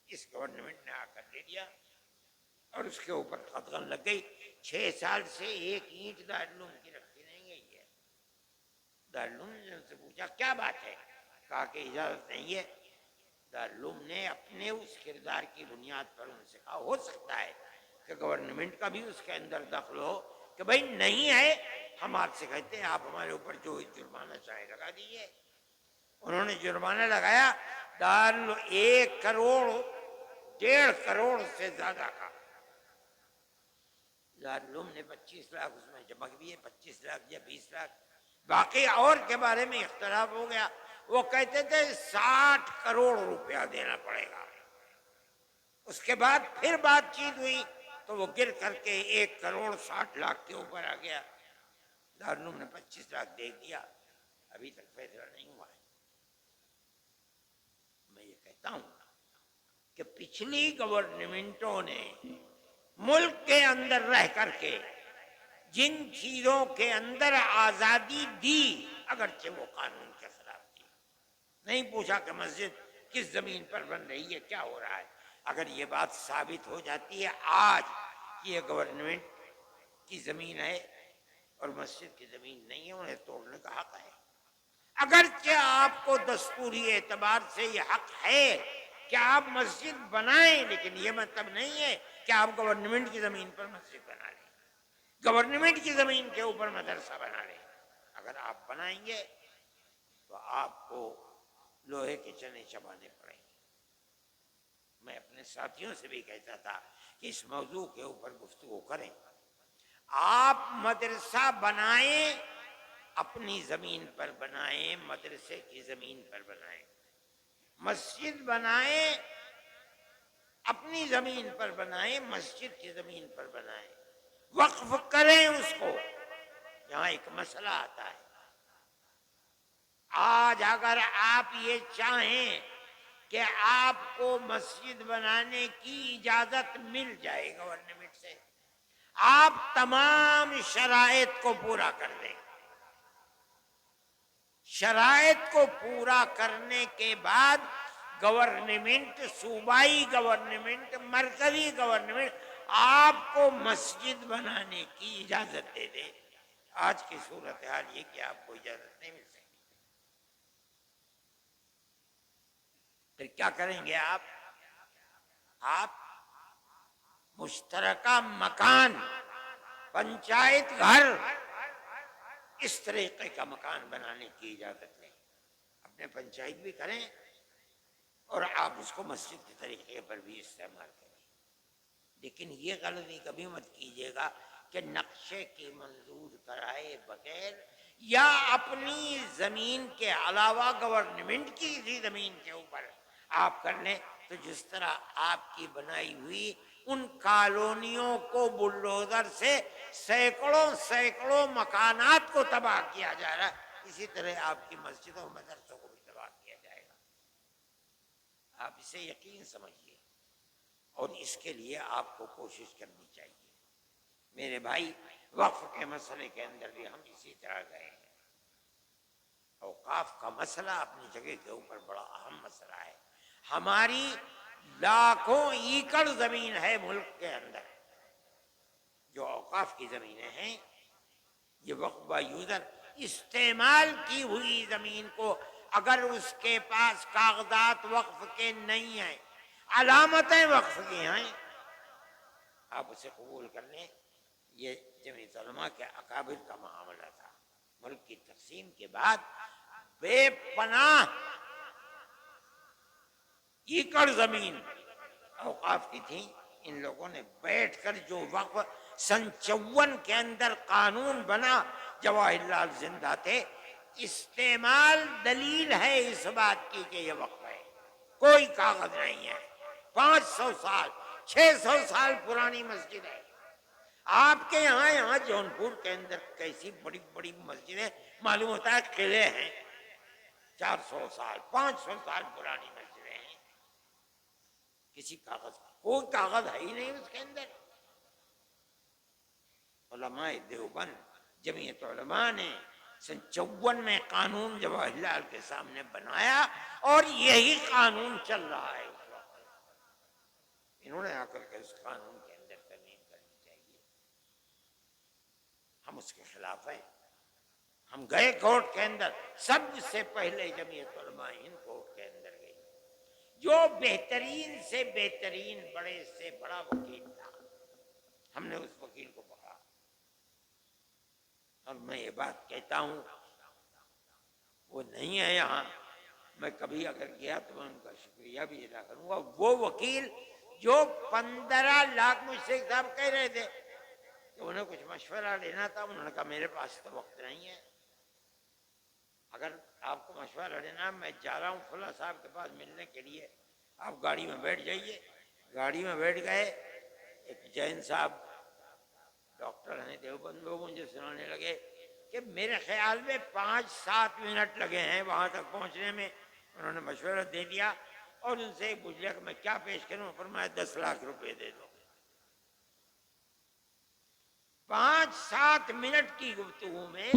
اس گورنمنٹ نے آ کر لے لیا اور اس کے اوپر قدغن لگ گئی۔ 6 سال سے ایک اینٹ دارالعلوم کی رکھی نہیں گئی ہے۔ دارالعلوم نے ان سے پوچھا کیا بات ہے، کہا کہ اجازت نہیں ہے۔ دارالعلوم نے اپنے اس کردار کی بنیاد پر ان سے کہا ہو سکتا ہے کہ گورنمنٹ کا بھی اس کے اندر دخل ہو کہ بھائی نہیں ہے، ہم آپ سے کہتے ہیں آپ ہمارے اوپر جو جرمانہ چاہے لگا دیجیے۔ انہوں نے جرمانہ لگایا 1 کروڑ 1.5 کروڑ سے زیادہ کا۔ دارالعلوم نے 25 لاکھ اس میں جمع کیے، 25 لاکھ یا 20 لاکھ، باقی اور کے بارے میں اختلاف ہو گیا۔ وہ کہتے تھے 60 کروڑ روپیہ دینا پڑے گا۔ اس کے بعد پھر بات چیت ہوئی تو وہ گر کر کے 1 کروڑ 60 لاکھ کے اوپر آ گیا۔ دارالعلوم نے 25 لاکھ دے دیا، ابھی تک فیصلہ نہیں ہوا ہے۔ میں یہ کہتا ہوں کہ پچھلی گورنمنٹوں نے ملک کے اندر رہ کر کے جن چیزوں کے اندر آزادی دی، اگرچہ وہ قانون کے خلاف تھی، نہیں پوچھا کہ مسجد کس زمین پر بن رہی ہے، کیا ہو رہا ہے۔ اگر یہ بات ثابت ہو جاتی ہے آج کہ یہ گورنمنٹ کی زمین ہے اور مسجد کی زمین نہیں ہے، انہیں توڑنے کا حق ہے۔ اگرچہ آپ کو دستوری اعتبار سے یہ حق ہے کہ آپ مسجد بنائیں، لیکن یہ مطلب نہیں ہے کہ آپ گورنمنٹ کی زمین پر مسجد بنا لیں، گورنمنٹ کی زمین کے اوپر مدرسہ بنا لیں۔ اگر آپ بنائیں گے تو آپ کو لوہے کے چنے چبانے پڑیں گے۔ میں اپنے ساتھیوں سے بھی کہتا تھا کہ اس موضوع کے اوپر گفتگو کریں. آپ مدرسہ بنائیں، اپنی زمین پر بنائیں، مدرسے کی زمین پر بنائیں. مسجد بنائیں، اپنی زمین پر بنائیں، مسجد کی زمین پر بنائیں. وقف کریں اس کو. یہاں ایک مسئلہ آتا ہے. آج اگر آپ یہ چاہیں کہ آپ کو مسجد بنانے کی اجازت مل جائے گورنمنٹ سے، آپ تمام شرائط کو پورا کر دیں. شرائط کو پورا کرنے کے بعد گورنمنٹ، صوبائی گورنمنٹ، مرکزی گورنمنٹ آپ کو مسجد بنانے کی اجازت دے دے. آج کی صورتحال یہ کہ آپ کو اجازت نہیں مل سکتی. پھر کیا کریں گے آپ؟ آپ مشترکہ مکان، پنچایت گھر، اس طریقے کا مکان بنانے کی اجازت لیں. اپنے پنچایت بھی کریں اور آپ اس کو مسجد کے طریقے پر بھی استعمال کریں. لیکن یہ غلطی کبھی مت کیجیے گا کہ نقشے کی منظور کرائے بغیر یا اپنی زمین کے علاوہ گورنمنٹ کی اسی زمین کے اوپر آپ کر لیں. تو جس طرح آپ کی بنائی ہوئی ان کالونیوں کو بلڈوزر سے سینکڑوں مکانات کو تباہ کیا جا رہا ہے، اسی طرح آپ کی مسجدوں اور مدرسوں کو بھی تباہ کیا جائے گا. آپ اسے یقین سمجھیے اور اس کے لیے آپ کو کوشش کرنی چاہیے. میرے بھائی، وقف کے مسئلے کے اندر بھی ہم اسی طرح گئے ہیں. اوقاف کا مسئلہ اپنی جگہ کے اوپر بڑا اہم مسئلہ ہے. ہماری لاکھوں ایکڑ زمین ہے ملک کے اندر، جو اوقاف کی زمینیں ہیں، یہ وقف با یوزر استعمال کی ہوئی زمین کو اگر اس کے پاس کاغذات وقف کے نہیں ہیں، علامتیں وقف کی ہیں، آپ اسے قبول کر لیں. یہ جمعیت علماء کے اکابر کا معاملہ تھا. ملک کی تقسیم کے بعد بے پناہ ایکڑ زمین اوقاف کی تھی. ان لوگوں نے بیٹھ کر جو وقف سن 54 کے اندر قانون بنا، جواہر لال زندہ تھے، استعمال دلیل ہے اس بات کی کہ یہ وقف ہے. کوئی کاغذ نہیں ہے. 500 سال 600 سال پرانی مسجد ہے. آپ کے یہاں جونپور کے اندر کیسی بڑی بڑی مسجدیں، معلوم ہوتا ہے قلعے ہیں. 400 سال 500 سال پرانی مسجدیں ہیں. کسی کاغذ، کوئی کاغذ ہے ہی نہیں اس کے اندر. علماء دیوبند، جمعیت علماء نے سن 54 میں قانون جواہر لال کے سامنے بنایا اور یہی قانون چل رہا ہے اس وقت. انہوں نے آ کر کے اس قانون کے اندر ترمیم کرنی چاہیے. ہم اس کے خلاف ہیں. ہم گئے کورٹ کے اندر، سب سے پہلے جمعیت علماء ہند کورٹ کے اندر گئی. جو بہترین سے بہترین بڑے سے بڑا وکیل تھا، ہم نے اس وکیل کو پکڑا. اور میں یہ بات کہتا ہوں، وہ نہیں ہے یہاں، میں کبھی اگر گیا تو میں ان کا شکریہ بھی ادا کروں گا. وہ وکیل جو 15 لاکھ، مجھ سے صاحب کہہ رہے تھے کہ انہیں کچھ مشورہ لینا تھا. انہوں نے کہا میرے پاس تو وقت نہیں ہے. اگر آپ کو مشورہ لینا، میں جا رہا ہوں فلاں صاحب کے پاس ملنے کے لیے، آپ گاڑی میں بیٹھ جائیے. گاڑی میں بیٹھ گئے. ایک جین صاحب ڈاکٹر ہیں دیوبند، وہ مجھے سنانے لگے کہ میرے خیال میں 5-7 منٹ لگے ہیں وہاں تک پہنچنے میں. انہوں نے مشورہ دے دیا اور ان سے پوچھ لیا کہ میں کیا پیش کروں. فرمایا 10 لاکھ روپے دے دو. 5-7 منٹ کی گفتگو میں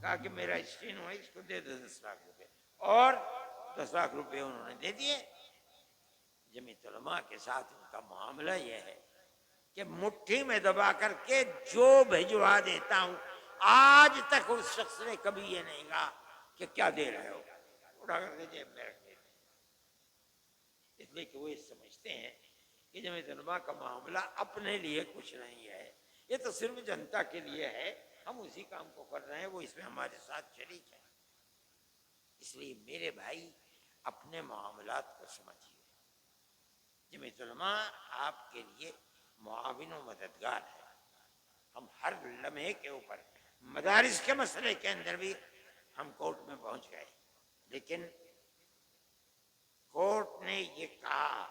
کہا کہ میرا اسٹین ہوا، اس کو دے دو 10 لاکھ روپے. اور 10 لاکھ روپے انہوں نے دے دیے. جمعیت علماء کے ساتھ ان کا معاملہ یہ ہے کہ مٹھی میں دبا کر کے جو بھجوا دیتا ہوں، آج تک اس شخص نے کبھی یہ نہیں کہا کہ کیا دے رہے ہو، اٹھا کر کے جیب میں رکھ دیتے. اس لیے کہ وہ یہ سمجھتے ہیں کہ جمعیت علماء کا معاملہ اپنے لیے کچھ نہیں ہے، یہ تو صرف جنتا کے لیے ہے. ہم اسی کام کو کر رہے ہیں، وہ اس میں ہمارے ساتھ شریک ہیں. اس لیے میرے بھائی، اپنے معاملات کو سمجھیے. جمعیت علماء آپ کے لیے معاون و مددگار ہے. ہم ہر لمحے کے اوپر مدارس کے مسئلے کے اندر بھی ہم کورٹ میں پہنچ گئے، لیکن کورٹ نے یہ کہا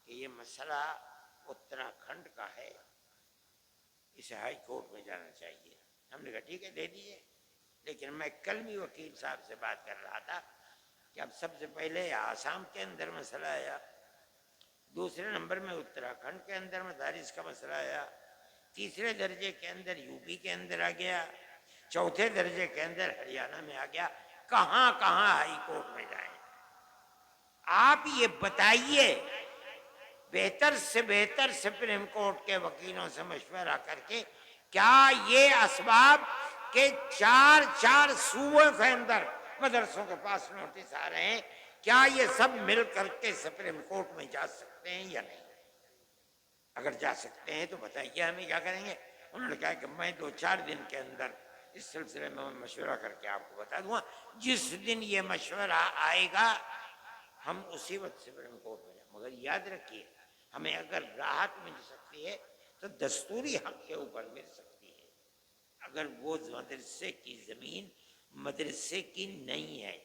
کہ یہ مسئلہ اتراکھنڈ کا ہے، اسے ہائی کورٹ میں جانا چاہیے. ہم نے کہا ٹھیک ہے دے دیجیے. لیکن میں کل بھی وکیل صاحب سے بات کر رہا تھا کہ اب سب سے پہلے آسام کے اندر مسئلہ آیا، دوسرے نمبر میں اتراکھنڈ کے اندر مدارس کا مسئلہ آیا، تیسرے درجے کے اندر یو پی کے اندر آ گیا، چوتھے درجے کے اندر ہریانہ میں آ گیا. کہاں کہاں ہائی کورٹ میں جائیں؟ آپ یہ بتائیے. بہتر سے بہتر سپریم کورٹ کے وکیلوں سے مشورہ کر کے کیا یہ اسباب کہ چار چار صوبوں کے اندر مدرسوں کے پاس نوٹس آ رہے ہیں، کیا یہ سب مل کر کے سپریم کورٹ میں جا سکتے ہیں یا نہیں؟ اگر جا سکتے ہیں تو بتائیے ہمیں کیا کریں گے. انہوں نے کہا کہ میں 2-4 دن کے اندر اس سلسلے میں مشورہ کر کے آپ کو بتا دوں گا. جس دن یہ مشورہ آئے گا ہم اسی وقت سپریم کورٹ میں جائیں. مگر یاد رکھیے ہمیں اگر راحت مل سکتی ہے تو دستوری حق کے اوپر مل سکتی ہے. اگر وہ مدرسے کی زمین مدرسے کی نہیں ہے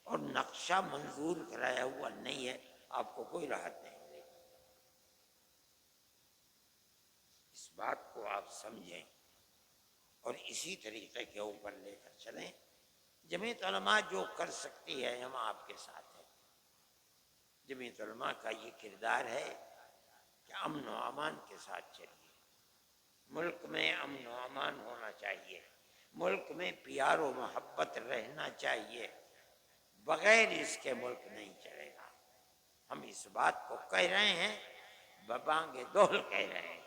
اور نقشہ منظور کرایا ہوا نہیں ہے، آپ کو کوئی راحت نہیں ملے گی. اس بات کو آپ سمجھیں اور اسی طریقے کے اوپر لے کر چلیں. جمعیت علماء جو کر سکتی ہے ہم آپ کے ساتھ ہیں. جمعیت علماء کا یہ کردار ہے کہ امن و امان کے ساتھ چلیے. ملک میں امن و امان ہونا چاہیے، ملک میں پیار و محبت رہنا چاہیے. بغیر اس کے ملک نہیں چلے گا. ہم اس بات کو کہہ رہے ہیں، ببانگ دہل کہہ رہے ہیں.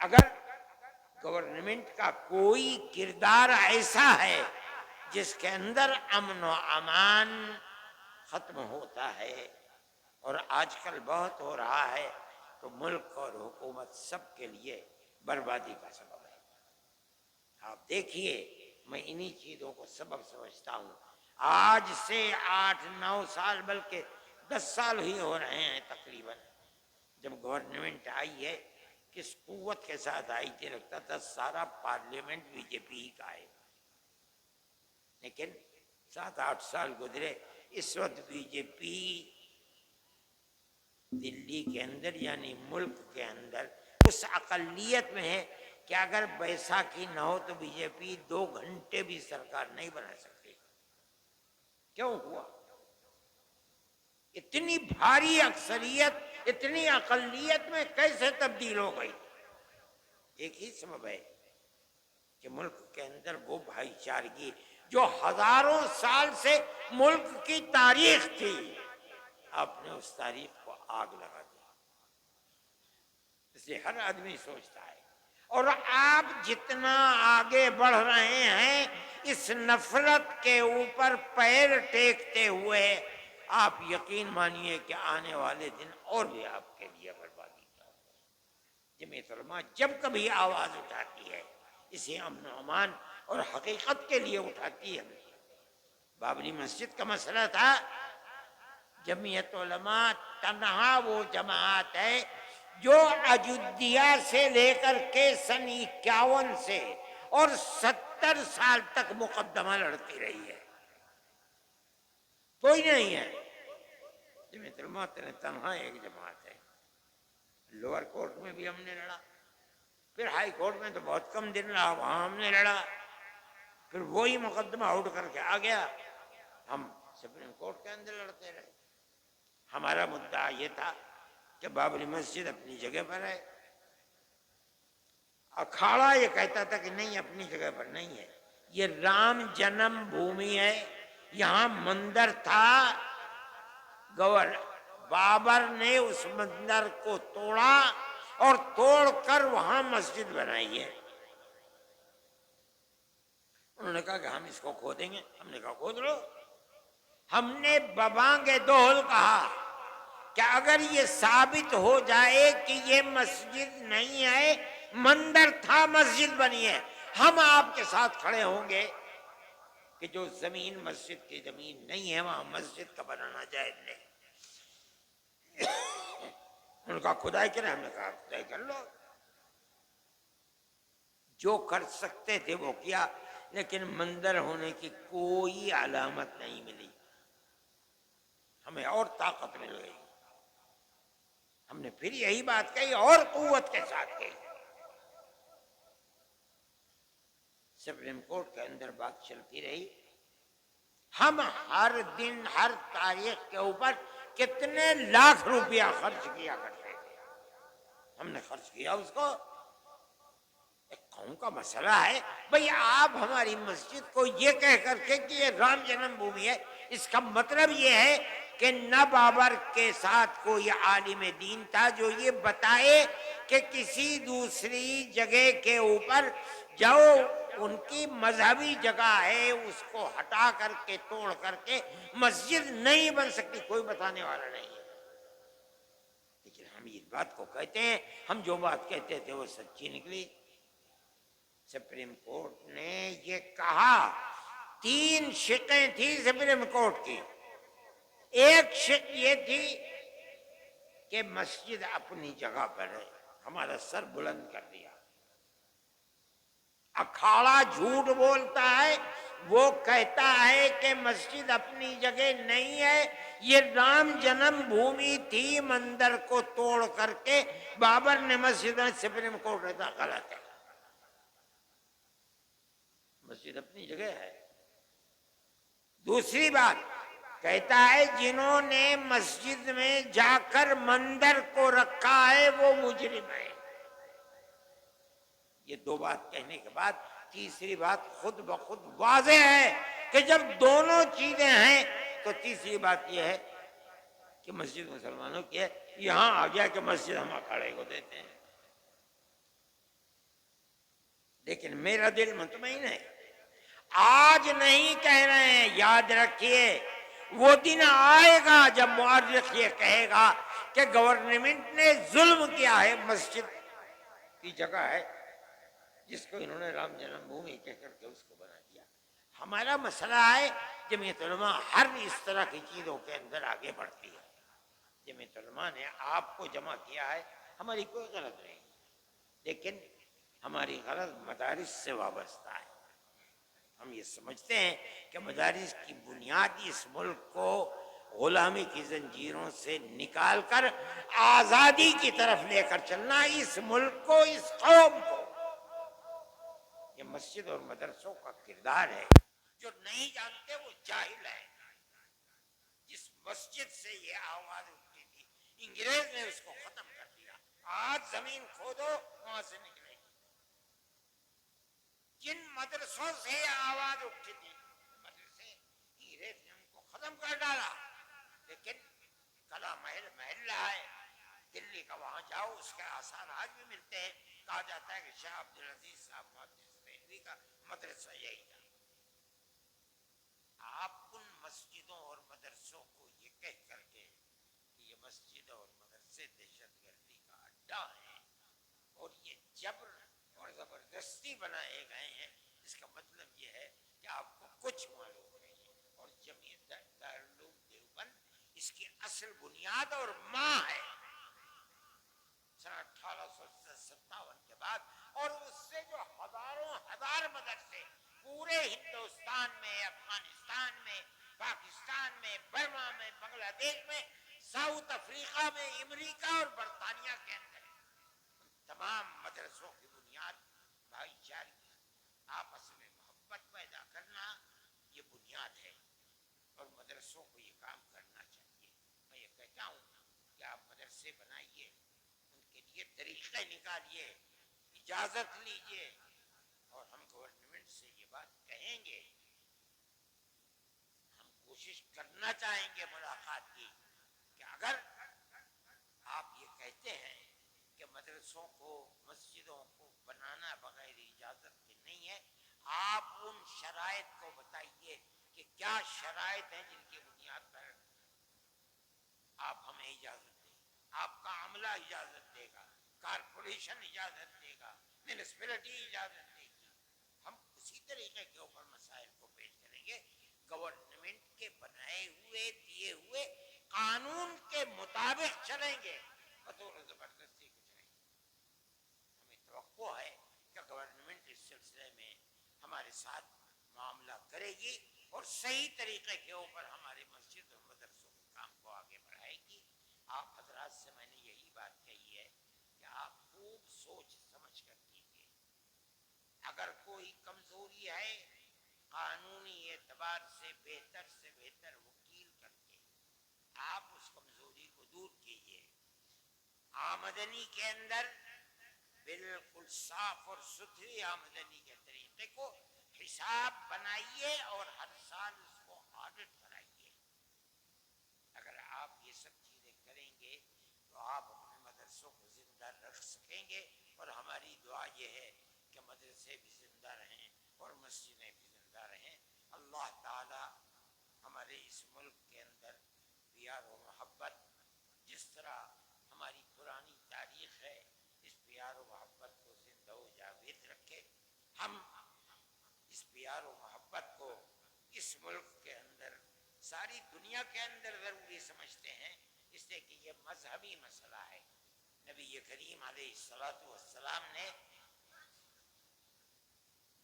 اگر گورنمنٹ کا کوئی کردار ایسا ہے جس کے اندر امن و امان ختم ہوتا ہے، اور آج کل بہت ہو رہا ہے، تو ملک اور حکومت سب کے لیے بربادی کا سبب ہے. آپ دیکھیے میں انہی چیزوں کو سبب سمجھتا ہوں. آج سے 8-9 سال بلکہ 10 سال ہی ہو رہے ہیں تقریباً جب گورنمنٹ آئی ہے. کس قوت کے ساتھ آئی تھی؟ لگتا تھا سارا پارلیمنٹ بی جے پی کا ہے. لیکن 7-8 سال گزرے، اس وقت بی جے پی دلی کے اندر یعنی ملک کے اندر اس اقلیت میں ہے کہ اگر بیساکھی نہ ہو تو بی جے پی 2 گھنٹے بھی سرکار نہیں بنا سکتی. کیوں ہوا؟ اتنی بھاری اکثریت اتنی اقلیت میں کیسے تبدیل ہو گئی؟ ایک ہی سبب ہے کہ ملک کے اندر وہ بھائی چارگی جو ہزاروں سال سے ملک کی تاریخ تھی، آپ نے اس تاریخ کو آگ لگا دیا. اس لیے ہر آدمی سوچتا ہے، اور آپ جتنا آگے بڑھ رہے ہیں اس نفرت کے اوپر پیر ٹیکتے ہوئے، آپ یقین مانیے کہ آنے والے دن اور بھی آپ کے لیے بربادی کا ہوگا. جمعیت علماء جب کبھی آواز اٹھاتی ہے اسے امن و امان اور حقیقت کے لیے اٹھاتی ہے. بابری مسجد کا مسئلہ تھا. جمعیت علماء تنہا وہ جماعت ہے جو اجودھیا سے لے کر کے سن 51 سے اور 70 سال تک مقدمہ لڑتی رہی ہے. کوئی نہیں ہے. جمعیت علماء تنہا ایک جماعت ہے. لوور کورٹ میں بھی ہم نے لڑا، پھر ہائی کورٹ میں تو بہت کم دن رہا، وہاں ہم نے لڑا، پھر وہی مقدمہ اٹھ کر کے آ گیا، ہم سپریم کورٹ کے اندر لڑتے رہے. ہمارا مدعا یہ تھا کہ بابری مسجد اپنی جگہ پر ہے. اکھاڑا یہ کہتا تھا کہ نہیں اپنی جگہ پر نہیں ہے، یہ رام جنم بھومی ہے، یہاں مندر تھا. بابر نے اس مندر کو توڑا اور توڑ کر وہاں مسجد بنائی ہے. انہوں نے کہا کہ ہم اس کو کھودیں گے. ہم نے کہا کھود لو. ہم نے ببانگ دہل کہا کہ اگر یہ ثابت ہو جائے کہ یہ مسجد نہیں ہے، مندر تھا، مسجد بنی ہے، ہم آپ کے ساتھ کھڑے ہوں گے کہ جو زمین مسجد کی زمین نہیں ہے وہاں مسجد کا بنانا جائز نہیں. ان کا خدائی کرے، ہم نے کہا خدائی کر لو. جو کر سکتے تھے وہ کیا، لیکن مندر ہونے کی کوئی علامت نہیں ملی. ہمیں اور طاقت مل گئی. ہم نے پھر یہی بات کہی اور قوت کے ساتھ کہی. سپریم کورٹ کے اندر بات چلتی رہی. ہم ہر دن ہر تاریخ کے اوپر کتنے لاکھ روپیہ خرچ کیا کرتے تھے. ہم نے خرچ کیا اس کو. ایک قوم کا مسئلہ ہے بھئی، آپ ہماری مسجد کو یہ کہہ کر کے کہ یہ رام جنم بھومی ہے، اس کا مطلب یہ ہے کہ نہ بابر کے ساتھ کوئی عالم دین تھا جو یہ بتائے کہ کسی دوسری جگہ کے اوپر جاؤ، ان کی مذہبی جگہ ہے اس کو ہٹا کر کے توڑ کر کے مسجد نہیں بن سکتی. کوئی بتانے والا نہیں ہے. لیکن ہم اس بات کو کہتے ہیں، ہم جو بات کہتے تھے وہ سچی نکلی. سپریم کورٹ نے یہ کہا، 3 شقیں تھی سپریم کورٹ کی. ایک شق یہ تھی کہ مسجد اپنی جگہ پر ہے. ہمارا سر بلند کر دیا. اکھاڑا جھوٹ بولتا ہے، وہ کہتا ہے کہ مسجد اپنی جگہ نہیں ہے، یہ رام جنم بھومی تھی، مندر کو توڑ کر کے بابر نے مسجد میں. سپریم کورٹ کہتا غلط ہے، مسجد اپنی جگہ ہے. دوسری بات کہتا ہے جنہوں نے مسجد میں جا کر مندر کو رکھا ہے وہ مجرم ہے. یہ 2 بات کہنے کے بعد تیسری بات خود بخود واضح ہے کہ جب دونوں چیزیں ہیں تو تیسری بات یہ ہے کہ مسجد مسلمانوں کی ہے. یہاں آ گیا کہ مسجد ہم اکھاڑے کو دیتے ہیں. لیکن میرا دل مطمئن ہے. آج نہیں کہہ رہے ہیں، یاد رکھیے وہ دن آئے گا جب مورخ یہ کہے گا کہ گورنمنٹ نے ظلم کیا ہے. مسجد کی جگہ ہے جس کو انہوں نے رام جنم بھومی کہہ کر کے اس کو بنا دیا. ہمارا مسئلہ ہے جمعیت علماء ہر اس طرح کی چیزوں کے اندر آگے بڑھتی ہے. جمعیت علماء نے آپ کو جمع کیا ہے، ہماری کوئی غلط نہیں، لیکن ہماری غلط مدارس سے وابستہ ہے. ہم یہ سمجھتے ہیں کہ مدارس کی بنیاد اس ملک کو غلامی کی زنجیروں سے نکال کر آزادی کی طرف لے کر چلنا، اس ملک کو، اس قوم کو. یہ مسجد اور مدرسوں کا کردار ہے. جو نہیں جانتے وہ جاہل ہے. جس مسجد سے یہ آواز اٹھتی تھی انگریز نے اس کو ختم کر دیا. آج زمین کھودو وہاں سے نکلے گی. جن مدرسوں سے یہ آواز اٹھتی تھی مدرسے انگریز نے ان کو ختم کر ڈالا. لیکن کلا محل محل رہا ہے. دلی کا وہاں جاؤ اس کے آثار آج بھی ملتے ہیں. کہا جاتا ہے کہ شاہ عبدالعزیز صاحب کا مدرسہ یہی تھا. آپ ان مسجدوں اور مدرسوں کو یہ کہہ کر کے کہ یہ مسجد اور مدرسے دہشت گردی کا اڈا ہیں اور یہ جبر اور زبردستی بنائے گئے ہیں، اس کا مطلب یہ ہے کہ آپ کو کچھ معلوم نہیں ہے. اور جمعیت دارالعلوم دیوبند اس کی اصل بنیاد اور ماں ہے. سن 1857 کے بعد اور اس سے جو ہزاروں ہزار مدرسے پورے ہندوستان میں، افغانستان میں، پاکستان میں، برما میں، بنگلہ دیش میں، ساؤتھ افریقہ میں، امریکہ اور برطانیہ کے اندر، تمام مدرسوں کی بنیاد بھائی چارگی، آپس میں محبت پیدا کرنا، یہ بنیاد ہے. اور مدرسوں کو یہ کام کرنا چاہیے. میں یہ کہتا ہوں کہ آپ مدرسے بنائیے، ان کے لیے طریقے نکالیے، اجازت لیجیے. اور ہم گورنمنٹ سے یہ بات کہیں گے، ہم کوشش کرنا چاہیں گے ملاقات کی کہ اگر آپ یہ کہتے ہیں کہ مدرسوں کو، مسجدوں کو بنانا بغیر اجازت کے نہیں ہے، آپ ان شرائط کو بتائیے کہ کیا شرائط ہیں جن کی بنیاد پر آپ ہمیں اجازت دیں. آپ کا عملہ اجازت دے گا، کارپوریشن اجازت دے گا، میونسپلٹی اجازت دے گی. ہم اسی طریقے کے اوپر مسائل کو پیش کریں گے. گورنمنٹ کے بنائے ہوئے، دیے ہوئے قانون کے مطابق چلیں گے بطور زبردستی کچھ نہیں. ہمیں توقع ہے کہ گورنمنٹ اس سلسلے میں ہمارے ساتھ معاملہ کرے گی اور صحیح طریقے کے اوپر ہمارے مسجد اور مدرسوں کے کام کو آگے بڑھائے گی. آپ حضرات سے میں نے یہی بات کہی ہے کہ آپ خوب سوچ سمجھ کر کیجیے. اگر کوئی کمزوری ہے قانونی اعتبار سے بہتر وکیل کر کے آپ اس کمزوری کو دور کیجیے. آمدنی کے اندر بالکل صاف اور ستھری آمدنی کے طریقے کو حساب بنائیے اور ہر سال اس کو آڈٹ کرائیے. اگر آپ یہ سب چیزیں کریں گے تو آپ اپنے مدرسوں کو زندہ رکھ سکیں گے. اور ہماری دعا یہ ہے کہ مدرسے بھی زندہ رہیں اور مسجدیں بھی زندہ رہیں. اللہ تعالی ہمارے اس ملک کے اندر پیار و محبت جس طرح ہماری پرانی تاریخ ہے اس پیار و محبت کو زندہ و جاوید رکھے. ہم اس پیار و محبت کو اس ملک کے اندر ساری دنیا کے اندر ضروری سمجھتے ہیں اس لیے کہ یہ مذہبی مسئلہ ہے. نبی کریم علیہ السلام نے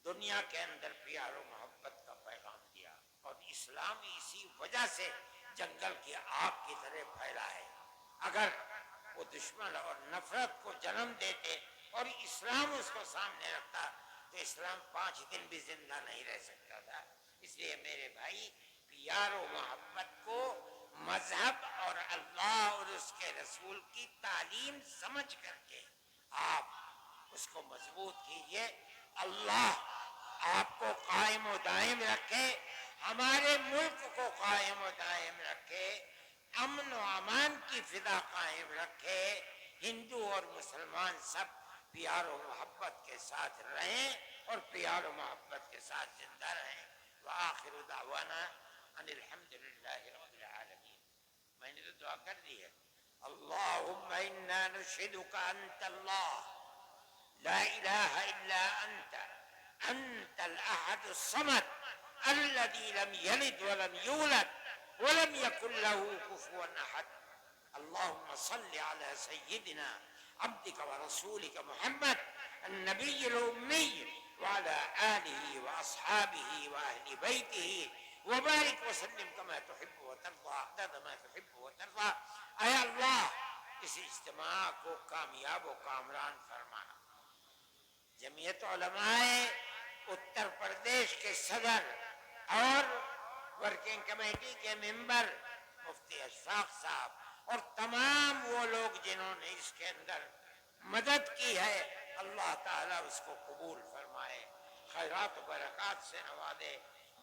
دنیا کے اندر پیار و محبت کا پیغام دیا اور اسلام اسی وجہ سے جنگل کی آگ کی طرح پھیلا ہے. اگر وہ دشمن اور نفرت کو جنم دیتے اور اسلام اس کو سامنے رکھتا تو اسلام 5 دن بھی زندہ نہیں رہ سکتا تھا. اس لیے میرے بھائی پیار و محبت کو مذہب اور اللہ اور اس کے رسول کی تعلیم سمجھ کر کے آپ اس کو مضبوط کیجئے. اللہ آپ کو قائم و دائم رکھے, ہمارے ملک کو قائم و دائم رکھے, امن و امان کی فضا قائم رکھے. ہندو اور مسلمان سب پیار و محبت کے ساتھ رہیں اور پیار و محبت کے ساتھ زندہ رہیں. وآخر دعوانا ان الحمد للہ رب العالمین. میں نے تو دعا کر دی ہے. اللہم انا نشہدک انت اللہ لا الہ الا انت انت الاحد الصمد الذي لم يلد ولم يولد ولم يكن له كفوا احد. اللهم صل على سيدنا عبدك ورسولك محمد النبي الأمي وعلى آله وأصحابه وأهل بيته وبارك وسلم كما تحب وترضى عدد ما تحب وترضى. اے اللہ اس اجتماع کو کامیاب و کامران فرما. جمعیت علماء اتر پردیش کے صدر اور ورکنگ کمیٹی کے ممبر مفتی اشفاق صاحب اور تمام وہ لوگ جنہوں نے اس کے اندر مدد کی ہے, اللہ تعالیٰ اس کو قبول فرمائے, خیرات و برکات سے نوازے,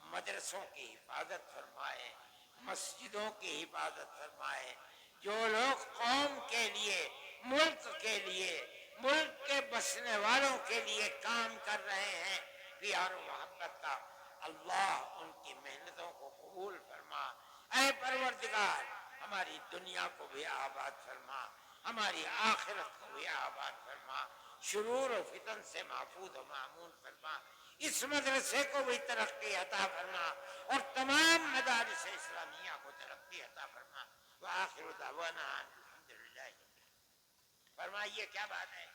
مدرسوں کی حفاظت فرمائے, مسجدوں کی حفاظت فرمائے. جو لوگ قوم کے لیے, ملک کے لیے, ملک کے بسنے والوں کے لیے کام کر رہے ہیں پیار و محبت کا, اللہ ان کی محنتوں کو قبول فرما. اے پروردگار ہماری دنیا کو بھی آباد فرما, ہماری آخرت کو بھی آباد فرما, شرور و فتن سے محفوظ و معمون فرما. اس مدرسے کو بھی ترقی عطا فرما اور تمام مدارس اسلامیہ کو ترقی عطا فرما. وآخر دعوانا الحمدللہ. فرمائیے کیا بات ہے؟